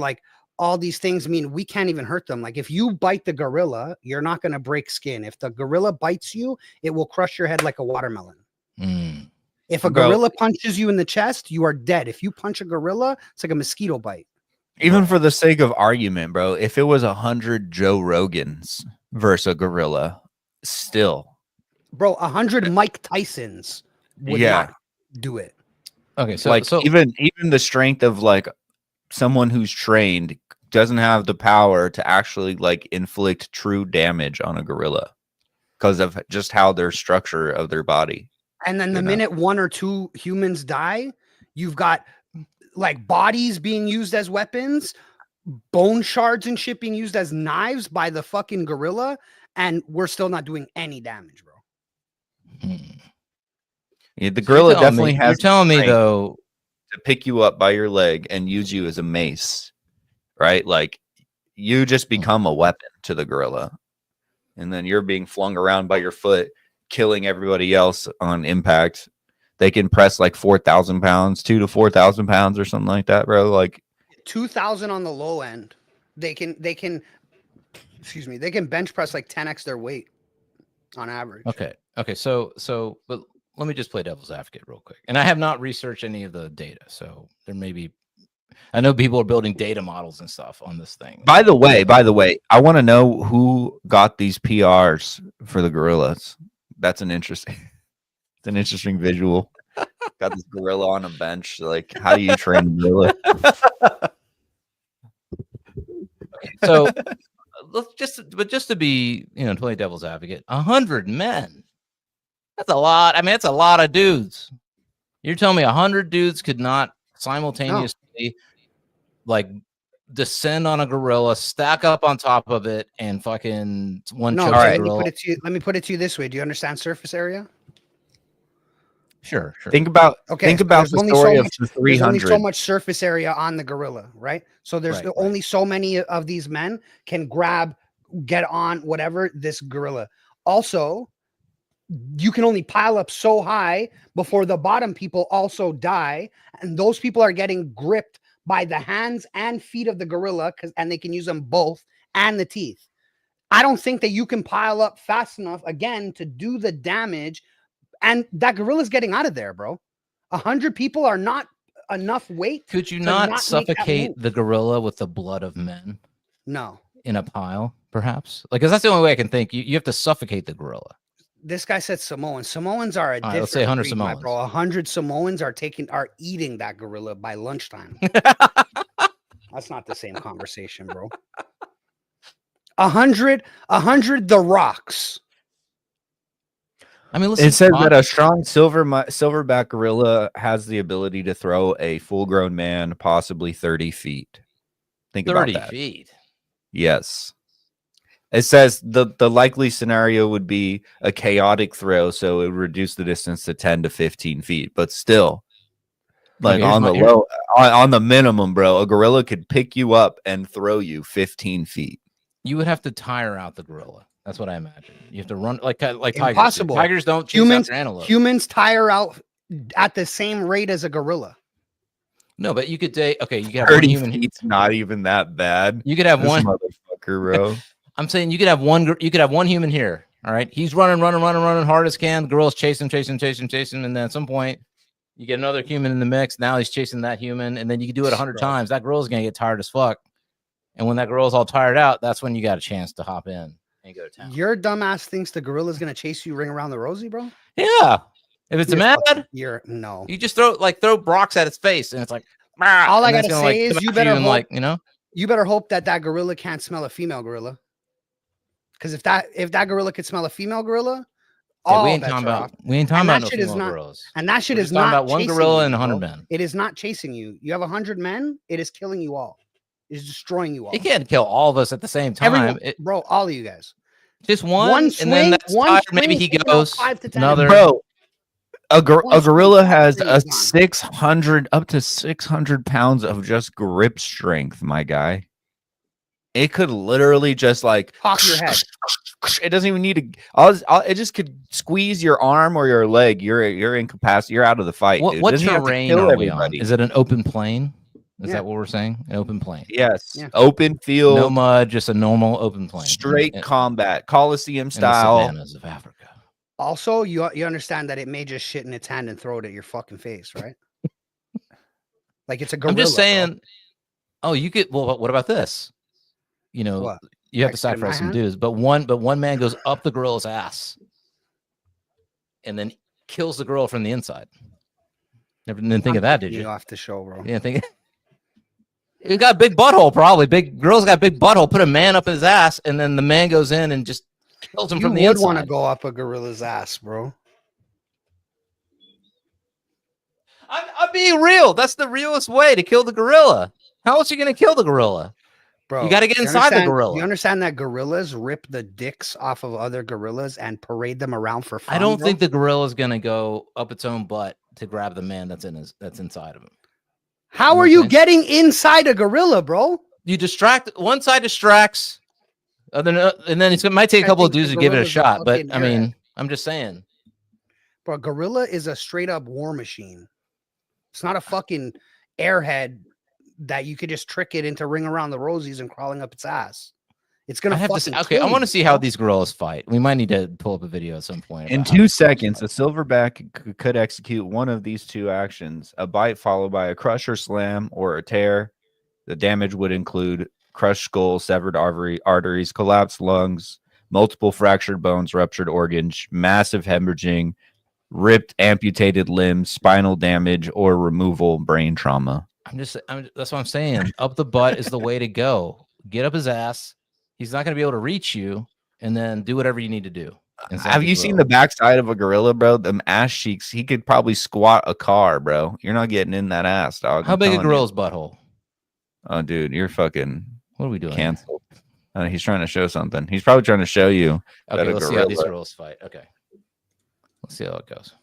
All these things mean we can't even hurt them. If you bite the gorilla, you're not going to break skin. If the gorilla bites you, it will crush your head like a watermelon. If a gorilla punches you in the chest, you are dead. If you punch a gorilla, it's like a mosquito bite. Even for the sake of argument, bro, if it was 100 Joe Rogans versus a gorilla, still. Bro, 100 Mike Tysons would not do it. Okay, so even the strength of someone who's trained doesn't have the power to actually inflict true damage on a gorilla because of just how their structure of their body. And then the minute one or two humans die, you've got bodies being used as weapons, bone shards and shit being used as knives by the fucking gorilla, and we're still not doing any damage, bro. Yeah, the gorilla definitely has. You're telling me though to pick you up by your leg and use you as a mace, right? You just become a weapon to the gorilla, and then you're being flung around by your foot, killing everybody else on impact. They can press 4,000 pounds, 2,000 to 4,000 pounds or something like that, bro. 2,000 on the low end. They can bench press 10x their weight on average. Okay. So, but let me just play devil's advocate real quick. And I have not researched any of the data, so there may be. I know people are building data models and stuff on this thing. By the way, I want to know who got these PRs for the gorillas. That's an interesting. It's an interesting visual. Got this gorilla on a bench. Like, how do you train a gorilla? So just to be, play devil's advocate, 100 men. That's a lot. I mean, that's a lot of dudes. You're telling me 100 dudes could not simultaneously like descend on a gorilla, stack up on top of it, and fucking one choke let me put it to you this way. Do you understand surface area? Sure. Think about the story of the 300. There's only so much surface area on the gorilla, right? So there's only so many of these men can get on whatever this gorilla. Also, you can only pile up so high before the bottom people also die, and those people are getting gripped by the hands and feet of the gorilla and they can use them both and the teeth. I don't think that you can pile up fast enough again to do the damage. And that gorilla's getting out of there, bro. 100 people are not enough weight. Could you not suffocate the gorilla with the blood of men? No. In a pile, perhaps? Like, because that's the only way I can think. You have to suffocate the gorilla. This guy said Samoans. Samoans are a different. Let's say 100 breed, Samoans. bro. 100 Samoans are eating that gorilla by lunchtime. That's not the same conversation, bro. 100 the rocks. I mean, listen, it says that a strong silverback gorilla has the ability to throw a full-grown man possibly 30 feet. Think about that. 30 feet. Yes. It says the likely scenario would be a chaotic throw, so it would reduce the distance to 10 to 15 feet. But still, like on the minimum, bro, a gorilla could pick you up and throw you 15 feet. You would have to tire out the gorilla. That's what I imagine. You have to run like tigers. Impossible. Tigers don't chase after antelope. Humans tire out at the same rate as a gorilla. No, but you could say, okay, you could have 30 one human. feet's not even that bad. You could have this one motherfucker, bro. I'm saying you could have one human here. All right. He's running hard as can. The gorilla's chasing. And then at some point you get another human in the mix. Now he's chasing that human. And then you can do it 100 times. That girl's going to get tired as fuck. And when that girl's all tired out, that's when you got a chance to hop in and go to town. Your dumbass thinks the gorilla's going to chase you ring around the rosy, bro? Yeah. If it's mad, no. You just throw rocks at its face and it's like, all I got to say is you better hope, you better hope that gorilla can't smell a female gorilla. Because if that gorilla could smell a female gorilla, we ain't talking about no female gorillas. And that shit is not about one gorilla and 100 men. It is not chasing you. You have 100 men. It is killing you all. It is destroying you all. It can't kill all of us at the same time. Bro, all of you guys. Just one swing, and then that's tired. Maybe he goes 5 to 10. another. Bro, a gorilla has a 600 up to 600 pounds of just grip strength, my guy. It could literally just like pop your head. It doesn't even need to. It just could squeeze your arm or your leg. You're incapacitated. You're out of the fight. What terrain are we on? Is it an open plain? Is that what we're saying? An open plain. Yes. Yeah. Open field. No mud, just a normal open plain. Straight combat. Coliseum style. In the savannas of Africa. Also, you understand that it may just shit in its hand and throw it at your fucking face, right? Like it's a gorilla. I'm just saying. Oh, you could. Well, what about this? You have to sacrifice some dudes, but one man goes up the gorilla's ass and then kills the girl from the inside. Never didn't think of that, did you? Off the show, bro. Yeah, think he got a big butthole, probably. Big girl's got a big butthole. Put a man up his ass, and then the man goes in and just kills him from the inside. You would want to go up a gorilla's ass, bro. I'm being real. That's the realest way to kill the gorilla. How else are you going to kill the gorilla? Bro, you got to get inside the gorilla. You understand that gorillas rip the dicks off of other gorillas and parade them around for fun? I don't think the gorilla is going to go up its own butt to grab the man that's inside of him. How are you getting inside a gorilla, bro? You distract. One side distracts, and then it might take a couple of dudes to give it a shot. But I mean, I'm just saying. Bro, gorilla is a straight up war machine. It's not a fucking airhead that you could just trick it into ring around the rosies and crawling up its ass. It's gonna fucking okay. I want to see how these gorillas fight. We might need to pull up a video at some point. In 2 seconds, a silverback could execute one of these two actions: a bite followed by a crush or slam, or a tear. The damage would include crushed skull, severed arteries, collapsed lungs, multiple fractured bones, ruptured organs, massive hemorrhaging, ripped, amputated limbs, spinal damage, or removal, brain trauma. that's what I'm saying. Up the butt is the way to go. Get up his ass. He's not going to be able to reach you, and then do whatever you need to do. Have you seen the backside of a gorilla, bro? Them ass cheeks. He could probably squat a car, bro. You're not getting in that ass, dog. How big a gorilla's butthole? Oh, dude, you're fucking. What are we doing? Canceled. He's trying to show something. He's probably trying to show you. Okay, let's see how these gorillas fight. Okay, let's see how it goes.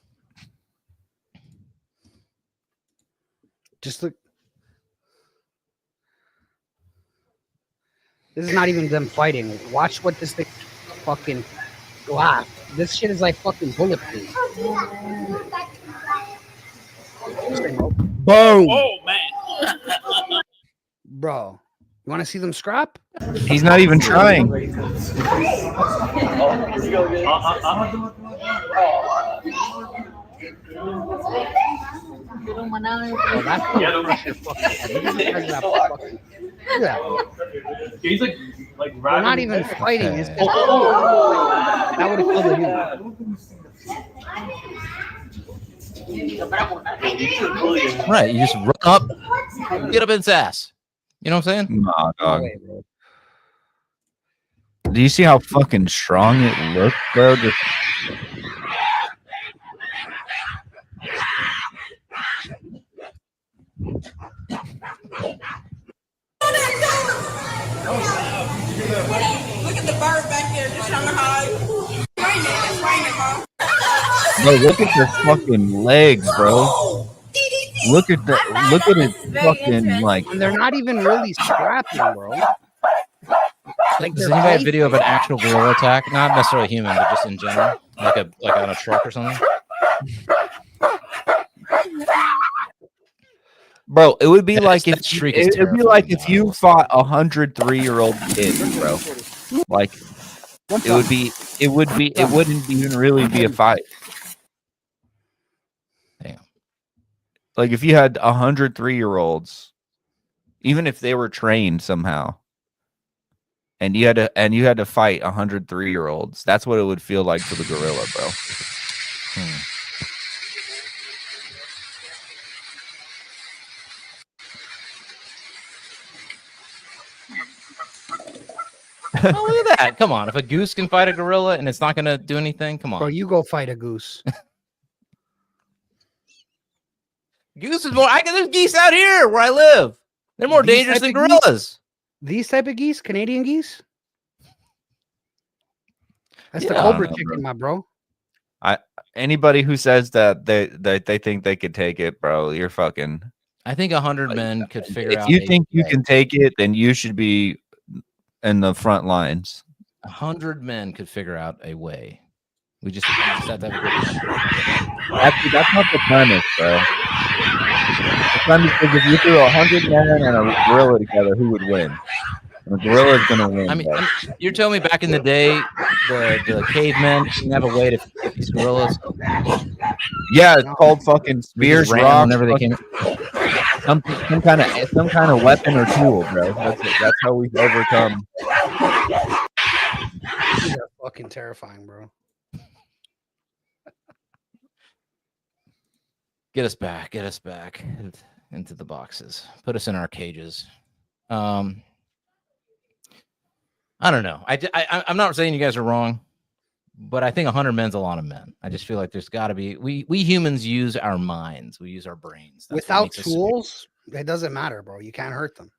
Just look. This is not even them fighting. Watch what this thing fucking glass. This shit is like fucking bulletproof. Boom. Oh man. Bro, you want to see them scrap? He's not even trying. Oh, that's He's like they're not even fighting. It's just, that would have killed a human. Right, you just run up, get up its ass. You know what I'm saying? Nah, dog. Do you see how fucking strong it looks, bro? Just... Look at the bird back there just trying to hide. It's raining, huh? Bro, look at their fucking legs, bro. Look at it fucking like. And they're not even really scrapping, bro. Like, Does anybody have video of an actual gorilla attack? Not necessarily human, but just in general, like on a truck or something. Bro, it would be like that if shriek is it'd be like if you fought 103-year-old kids, bro. Like it wouldn't even really be a fight. Damn. Like if you had 103-year-olds, even if they were trained somehow, and you had to fight 103-year-olds, that's what it would feel like for the gorilla, bro. Oh, look at that. Come on. If a goose can fight a gorilla and it's not going to do anything, come on. Bro, you go fight a goose. Goose is more. There's geese out here where I live. They're more These dangerous type than of geese? gorillas. These type of geese, Canadian geese? That's the Yeah, I Cobra don't know, chicken, my bro. Anybody who says that they think they could take it, bro, you're fucking. I think 100 men could figure out. If you think you can take it, then you should be in the front lines. 100 men could figure out a way. We just have to have a good. Actually, that's not the premise, bro. The premise is if you threw 100 men and a gorilla together, who would win? And the gorilla is gonna win. I mean, bro. you're telling me back in the day, the cavemen didn't have a way to get these gorillas. Yeah, it's called fucking They spears, just ran rocks, whenever they came. some kind of weapon or tool, bro. That's how we overcome. These are fucking terrifying, bro. Get us back into the boxes. Put us in our cages. I don't know. I'm not saying you guys are wrong, but I think 100 men's a lot of men. I just feel like there's got to be. We humans use our minds. We use our brains. That's what Without makes us tools, it doesn't matter, bro. You can't hurt them.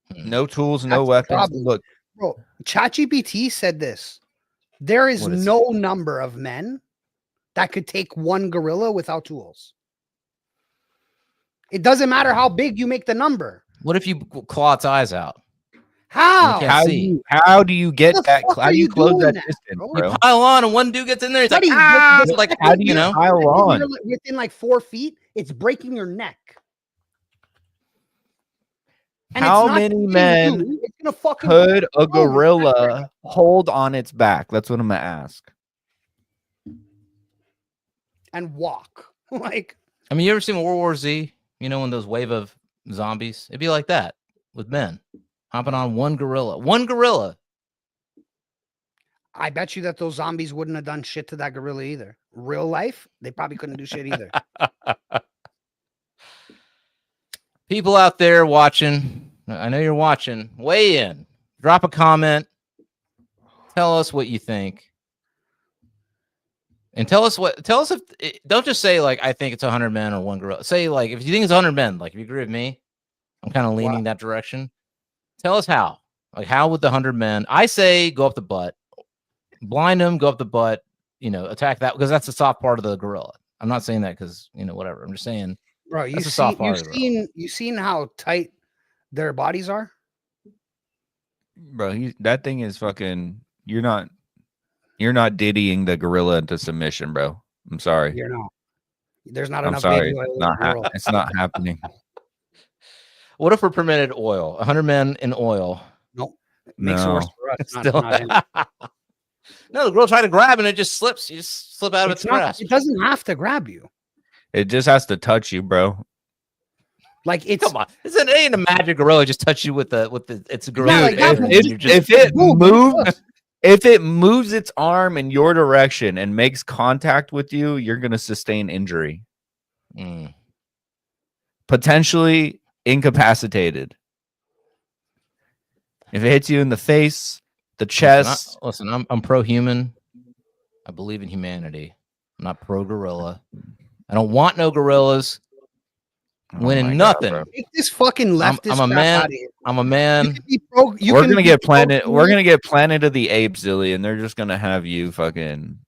superior. No tools, no That's the weapons. problem. Look, Bro, ChatGPT said this. There is What is no number of men that could take one gorilla without tools. It doesn't matter how big you make the number. What if you claw its eyes out? How? can't how see. do you get The that? fuck How are do you you close doing that that, distance, bro? bro? Pile on, and one dude gets in there. It's like, Buddy, ah, but- like How do you You're- pile on? You're within like 4 feet, it's breaking your neck. And How it's not many hitting men you, it's gonna fucking Could a Oh, it's gorilla hold on its back? That's what I'm gonna ask. and walk. Like, I mean, you ever seen World War Z? You know, when those wave of zombies, it'd be like that with men hopping on one gorilla. One gorilla. I bet you that those zombies wouldn't have done shit to that gorilla either. real life, they probably couldn't do shit either. People out there watching, I know you're watching. Weigh in, drop a comment, tell us what you think, and tell us if don't just say like I think it's 100 men or one gorilla. Say like if you think it's 100 men, like if you agree with me, I'm kind of leaning that direction. Tell us how. Like how would the 100 men? I say go up the butt, blind them, go up the butt. Attack that because that's the soft part of the gorilla. I'm not saying that because whatever. I'm just saying. Bro, you've seen how tight their bodies are? Bro, that thing is fucking. You're not diddying the gorilla into submission, bro. I'm sorry. You're not. There's not I'm enough sorry. baby oil It's in not, the world. it's not happening. What if we're permitted oil? 100 men in oil. Nope. It makes it worse for us. Still. Not him. No, the girl tried to grab and it just slips. You just slip out of its grasp. It doesn't have to grab you. It just has to touch you, bro. Like it's Come on, it ain't a magic gorilla. Just touch you with it's a gorilla. like that, If it moves its arm in your direction and makes contact with you, you're gonna sustain injury. Potentially incapacitated. If it hits you in the face, the chest. Listen, I'm pro-human. I believe in humanity. I'm not pro-gorilla. I don't want no gorillas winning nothing. Take this fucking leftist. I'm a man. I'm a man. We're gonna get Planet of the Apes, ZiLLY, and they're just gonna have you fucking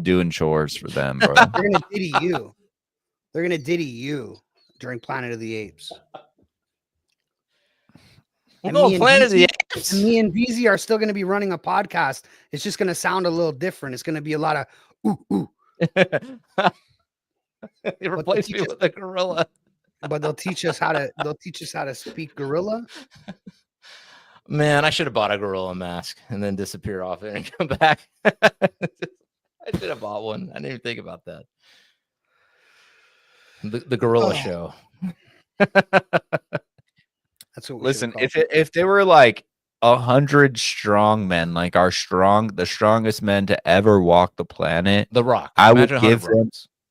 doing chores for them, bro. They're gonna diddy you. They're gonna diddy you during Planet of the Apes. We're going Planet of the Apes. And me and Deezy are still gonna be running a podcast. It's just gonna sound a little different. It's gonna be a lot of ooh. You replace me with a gorilla. But they'll teach us how to speak gorilla. Man, I should have bought a gorilla mask and then disappear off there and come back. I should have bought one. I didn't even think about that. The gorilla show. That's what we listen. If they were like 100 strong men, like the strongest men to ever walk the planet, The Rock.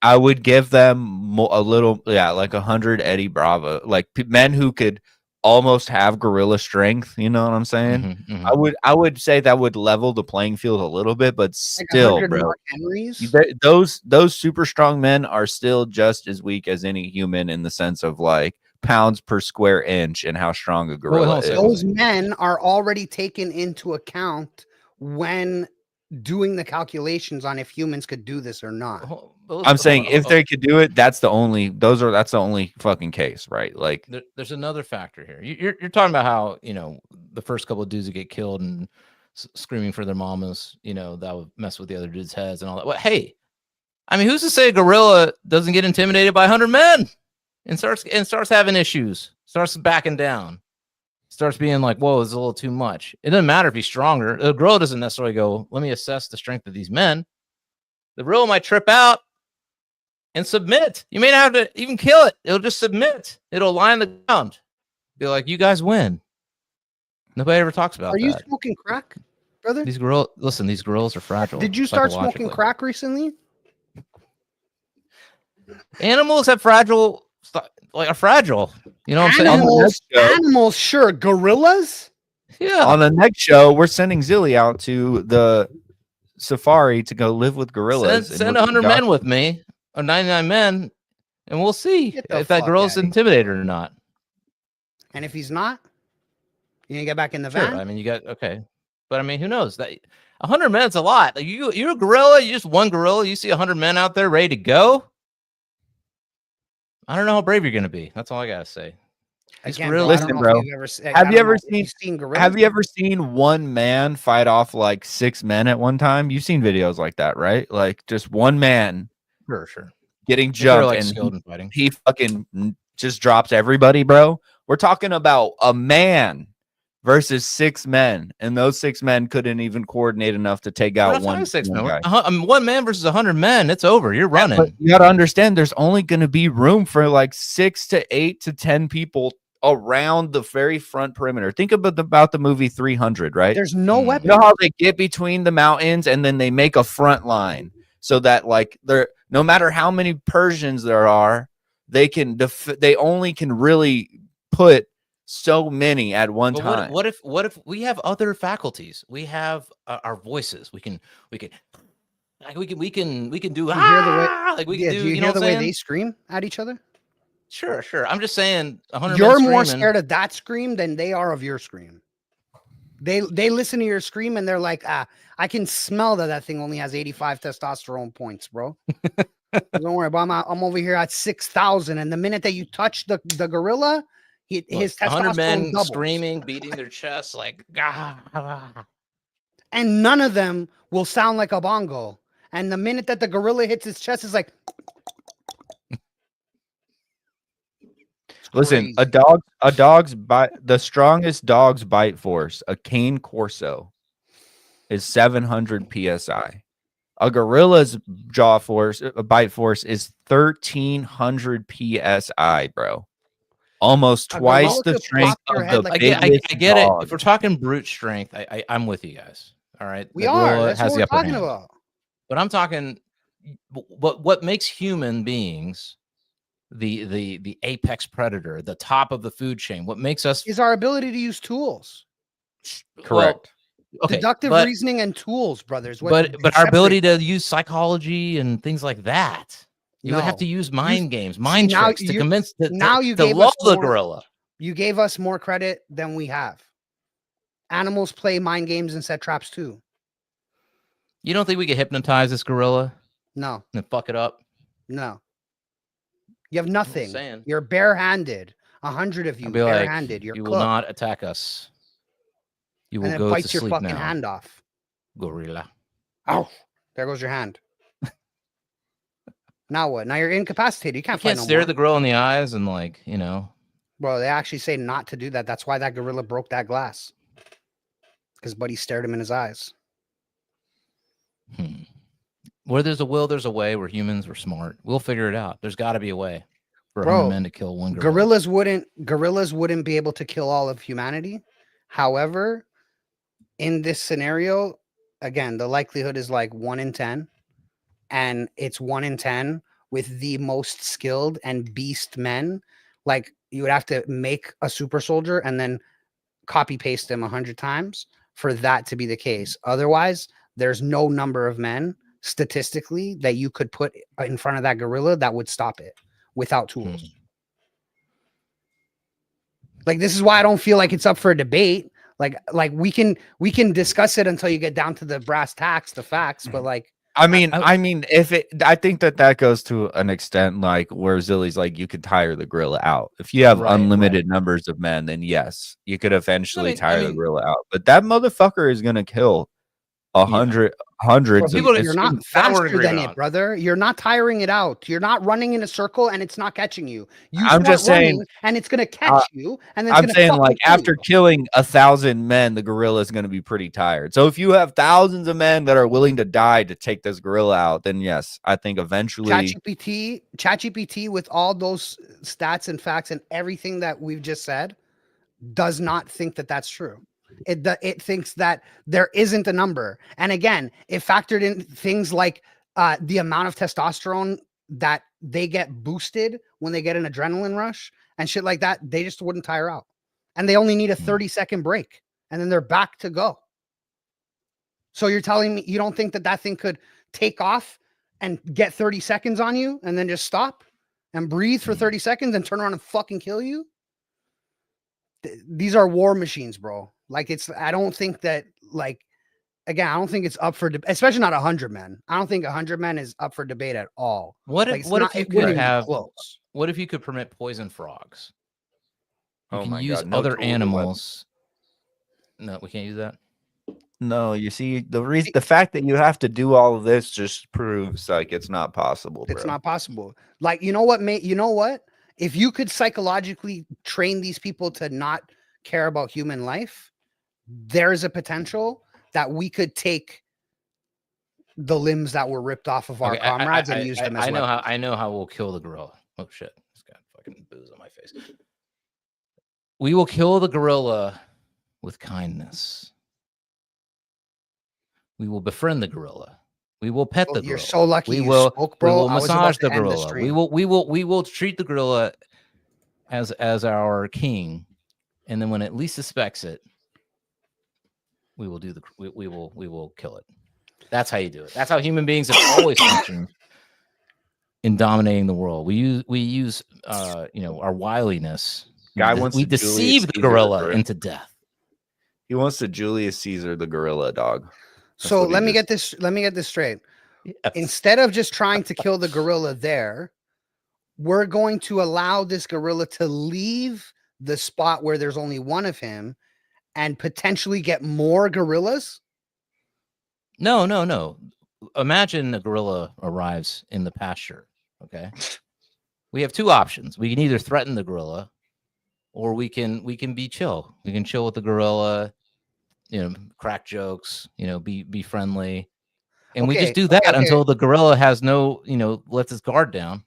I would give them a little, like 100 Eddie Bravo, like men who could almost have gorilla strength. You know what I'm saying? I would say that would level the playing field a little bit, but still, bro, those super strong men are still just as weak as any human in the sense of like pounds per square inch and how strong a gorilla is. Those men are already taken into account when doing the calculations on if humans could do this or not. I'm saying if they could do it, that's the only fucking case, right? Like there's another factor here. You're talking about how the first couple of dudes that get killed and screaming for their mamas, that would mess with the other dudes' heads and all that. Well, hey, I mean, who's to say a gorilla doesn't get intimidated by 100 men and starts having issues, starts backing down, starts being like, whoa, it's a little too much. It doesn't matter if he's stronger. The gorilla doesn't necessarily go, let me assess the strength of these men. The gorilla might trip out and submit. You may not have to even kill it. It'll just submit. It'll lie on the ground. Be like, you guys win. Nobody ever talks about that. Are you smoking crack, brother? These gorillas are fragile. Did you start smoking crack recently? Animals have fragile. Are fragile. You know what I'm saying? Animals, sure. Gorillas? Yeah. On the next show, we're sending ZiLLY out to the safari to go live with gorillas. Send 100 men with me, or 99 men, and we'll see if that gorilla's intimidated or not. And if he's not, you gonna get back in the Sure. van? I mean, but I mean, who knows? That 100 men is a lot. Like you're a gorilla. You just one gorilla. You see 100 men out there ready to go. I don't know how brave you're gonna be. That's all I gotta say. Listen, bro. Have you ever seen one man fight off like 6 men at one time? You've seen videos like that, right? Like just one man, sure, getting jumped and he fucking just drops everybody, bro. We're talking about a man versus 6 men, and those 6 men couldn't even coordinate enough to take out one guy. One man versus 100 men. It's over. You're running. But you got to understand, there's only going to be room for like 6 to 8 to 10 people around the very front perimeter. Think about the movie 300, right? There's no weapon. You know how they get between the mountains and then they make a front line. so that like they're no matter how many Persians there are, they can they only can really put so many at one But time. what if we have other faculties? We have our voices. We can like we can do Do you hear the way? like we can Yeah, do. do you You know hear what the I'm way saying? they scream at each other? Sure. I'm just saying 100 You're men more screaming. scared of that scream than they are of your scream. They listen to your scream and they're like, I can smell that thing only has 85 testosterone points, bro. Don't worry about I'm over here at 6,000. And the minute that you touch the gorilla, his 100 testosterone men doubles. screaming, beating their chests like, And none of them will sound like a bongo. And the minute that the gorilla hits his chest, it's like, Listen, crazy. the strongest dog's bite force, a cane corso, is 700 psi. A gorilla's bite force is 1,300 psi, bro. Almost A twice gorilla the could strength pop your of head the like I biggest get it. dog. If we're talking brute strength, I'm with you guys. All right. We The are. gorilla That's has what the we're upper talking hand. about. But I'm talking what makes human beings the apex predator, the top of the food chain. What makes us Is our ability to use tools. Correct. Okay, Deductive but reasoning and tools, brothers. but our separate ability them. to use psychology and things like that. You would have to No. use mind games, see, mind now tricks to you- convince now you to gave love us the more- gorilla. You gave us more credit than we have. Animals play mind games and set traps too. You don't think we could hypnotize this gorilla No, and fuck it up? no. You have nothing. saying. You're barehanded. 100 of you I'd be like, barehanded. You're you cooked. will not attack us. You will And it go to bites your sleep fucking now, hand off. gorilla. Oh, there goes your hand. Now what? Now you're incapacitated. You You can't fight can't no stare more. the gorilla in the eyes and like, you know. Bro, they actually say not to do that. That's why that gorilla broke that glass. Because Buddy stared him in his eyes. Where there's a will, there's a way. We're humans, we're smart. We'll figure it out. There's got to be a way for 100 Bro, men to kill one gorilla. Gorillas wouldn't be able to kill all of humanity. However, in this scenario, again, the likelihood is like 1 in 10. And it's 1 in 10 with the most skilled and beast men. Like you would have to make a super soldier and then copy paste them 100 times for that to be the case. Otherwise, there's no number of men statistically that you could put in front of that gorilla that would stop it without tools. Like this is why I don't feel like it's up for a debate. Like we can discuss it until you get down to the brass tacks, the facts, but like I mean, I think that goes to an extent like where ZiLLY's like you could tire the gorilla out. If you have unlimited numbers of men, then yes, you could eventually tire the gorilla out. But that motherfucker is gonna kill hundreds people, of you're not faster than it, brother. You're not tiring it out. You're not running in a circle and it's not catching you. I'm just saying, and it's gonna catch you. And then I'm saying, like after killing 1,000 men, the gorilla is going to be pretty tired. So if you have thousands of men that are willing to die to take this gorilla out, then yes, I think eventually ChatGPT with all those stats and facts and everything that we've just said does not think that that's true. It thinks that there isn't a number. And again, it factored in things like the amount of testosterone that they get boosted when they get an adrenaline rush and shit like that. They just wouldn't tire out. And they only need a 30-second break and then they're back to go. So you're telling me you don't think that thing could take off and get 30 seconds on you and then just stop and breathe for 30 seconds and turn around and fucking kill you? These are war machines, bro. Like I don't think that again, I don't think it's up for especially not 100 men. I don't think 100 men is up for debate at all. What if you could permit poison frogs? You can use other animals. No, we can't use that. No, you see, the fact that you have to do all of this just proves like it's not possible. It's not possible. Like, you know what? If you could psychologically train these people to not care about human life, there's a potential that we could take the limbs that were ripped off of our comrades and use them as weapons. I know how we'll kill the gorilla. Oh shit, it's got fucking booze on my face. We will kill the gorilla with kindness. We will befriend the gorilla We will pet the gorilla. You're so lucky We you will. spoke, We bro. will I was about massage to the end the gorilla. stream. We will treat the gorilla as our king, and then when it least suspects it, we will do we will kill it. That's how you do it. That's how human beings have always functioned in dominating the world. We use our wiliness. Guy wants We to Julius deceive the Caesar gorilla into death. He wants to Julius Caesar the gorilla, dog. That's So what he let me just- get this straight. Yes. Instead of just trying to kill the gorilla there, we're going to allow this gorilla to leave the spot where there's only one of him and potentially get more gorillas. No. Imagine a gorilla arrives in the pasture. Okay. We have two options. We can either threaten the gorilla, or we can be chill. We can chill with the gorilla, crack jokes, be friendly. And we just do that until the gorilla has lets his guard down.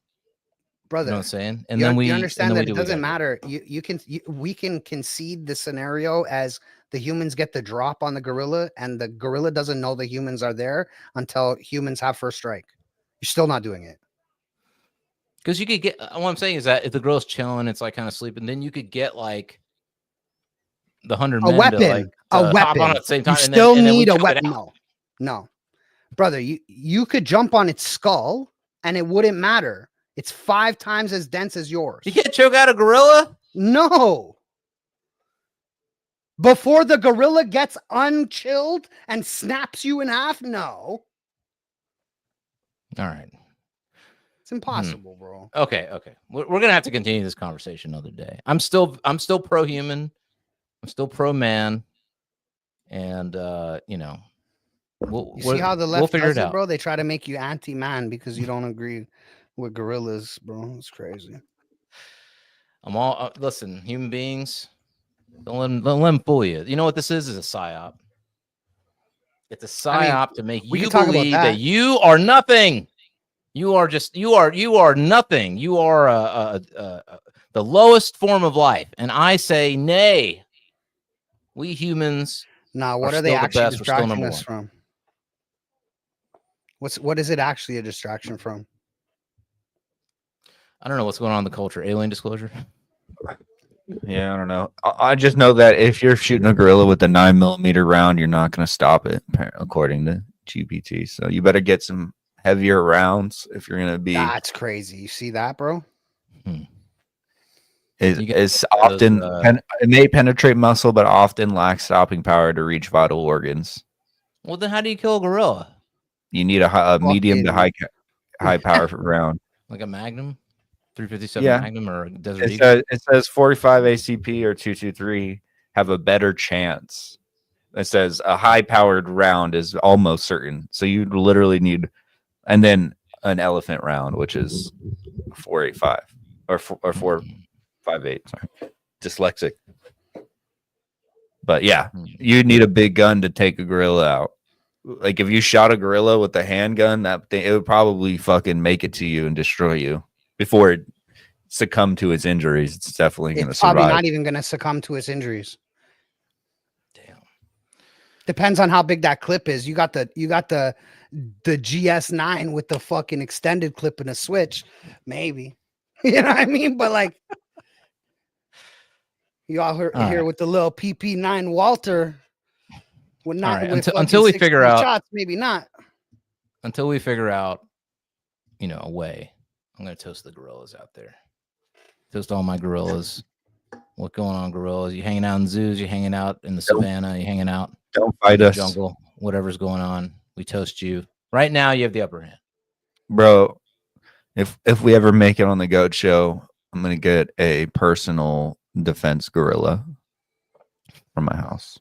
Brother, You know what I'm saying? And you, then we you understand and then that we it do what we doesn't gotta do. matter. We can concede the scenario as the humans get the drop on the gorilla, and the gorilla doesn't know the humans are there until humans have first strike. You're still not doing it. Because you could get what I'm saying is that if the gorilla's chilling, it's like kind of sleeping, then you could get like the 100 men weapon, to like a hop weapon. on at the same time. You and still then we need a choke it weapon. out. No, brother, you could jump on its skull and it wouldn't matter. It's 5 times as dense as yours. You can't choke out a gorilla. No. Before the gorilla gets unchilled and snaps you in half, no. All right. It's impossible, bro. Okay. We're gonna have to continue this conversation another day. I'm still pro human. I'm still pro man. And You see how the left we'll figure does it it, out, bro? They try to make you anti-man because you don't agree with gorillas, bro. It's crazy. I'm all listen. Human beings, don't let them fool you. You know what this is? Is a psyop. It's a psyop to make we you can talk about believe that that. you are nothing. You are nothing. You are the lowest form of life. And I say, nay. We humans. Now, what are are they still the actually best, we're still distracting number us one. from? What is it actually a distraction from? I don't know what's going on in the culture. Alien disclosure. Yeah, I don't know. I just know that if you're shooting a gorilla with a 9mm round, you're not going to stop it, according to GPT. So you better get some heavier rounds if you're going to be. That's crazy. You see that, bro? Is often it may penetrate muscle, but often lacks stopping power to reach vital organs. Well, then how do you kill a gorilla? You need a medium to high power round. Like a Magnum, 357 Yeah. Magnum, or a Desert Eagle? It says 45 ACP or 223 have a better chance. It says a high powered round is almost certain. So you literally need, and then an elephant round, which is 485 or 458. Sorry, dyslexic. But yeah, you need a big gun to take a gorilla out. Like if you shot a gorilla with a handgun, it would probably fucking make it to you and destroy you before it succumb to its injuries. It's definitely going to It's probably survive. not even going to succumb to its injuries. Damn. Depends on how big that clip is. You got the GS9 with the fucking extended clip and a switch, maybe. You know what I mean? But like, you all here with the little PP9 Walter. With not with until we 16 figure out shots, maybe not. Until we figure out, a way. I'm gonna toast the gorillas out there. Toast all my gorillas. What's going on, gorillas? You hanging out in zoos? You hanging out in the savannah? You hanging out? Don't fight in the us, jungle. Whatever's going on, we toast you. Right now, you have the upper hand, bro. If we ever make it on the Goat Show, I'm gonna get a personal defense gorilla from my house.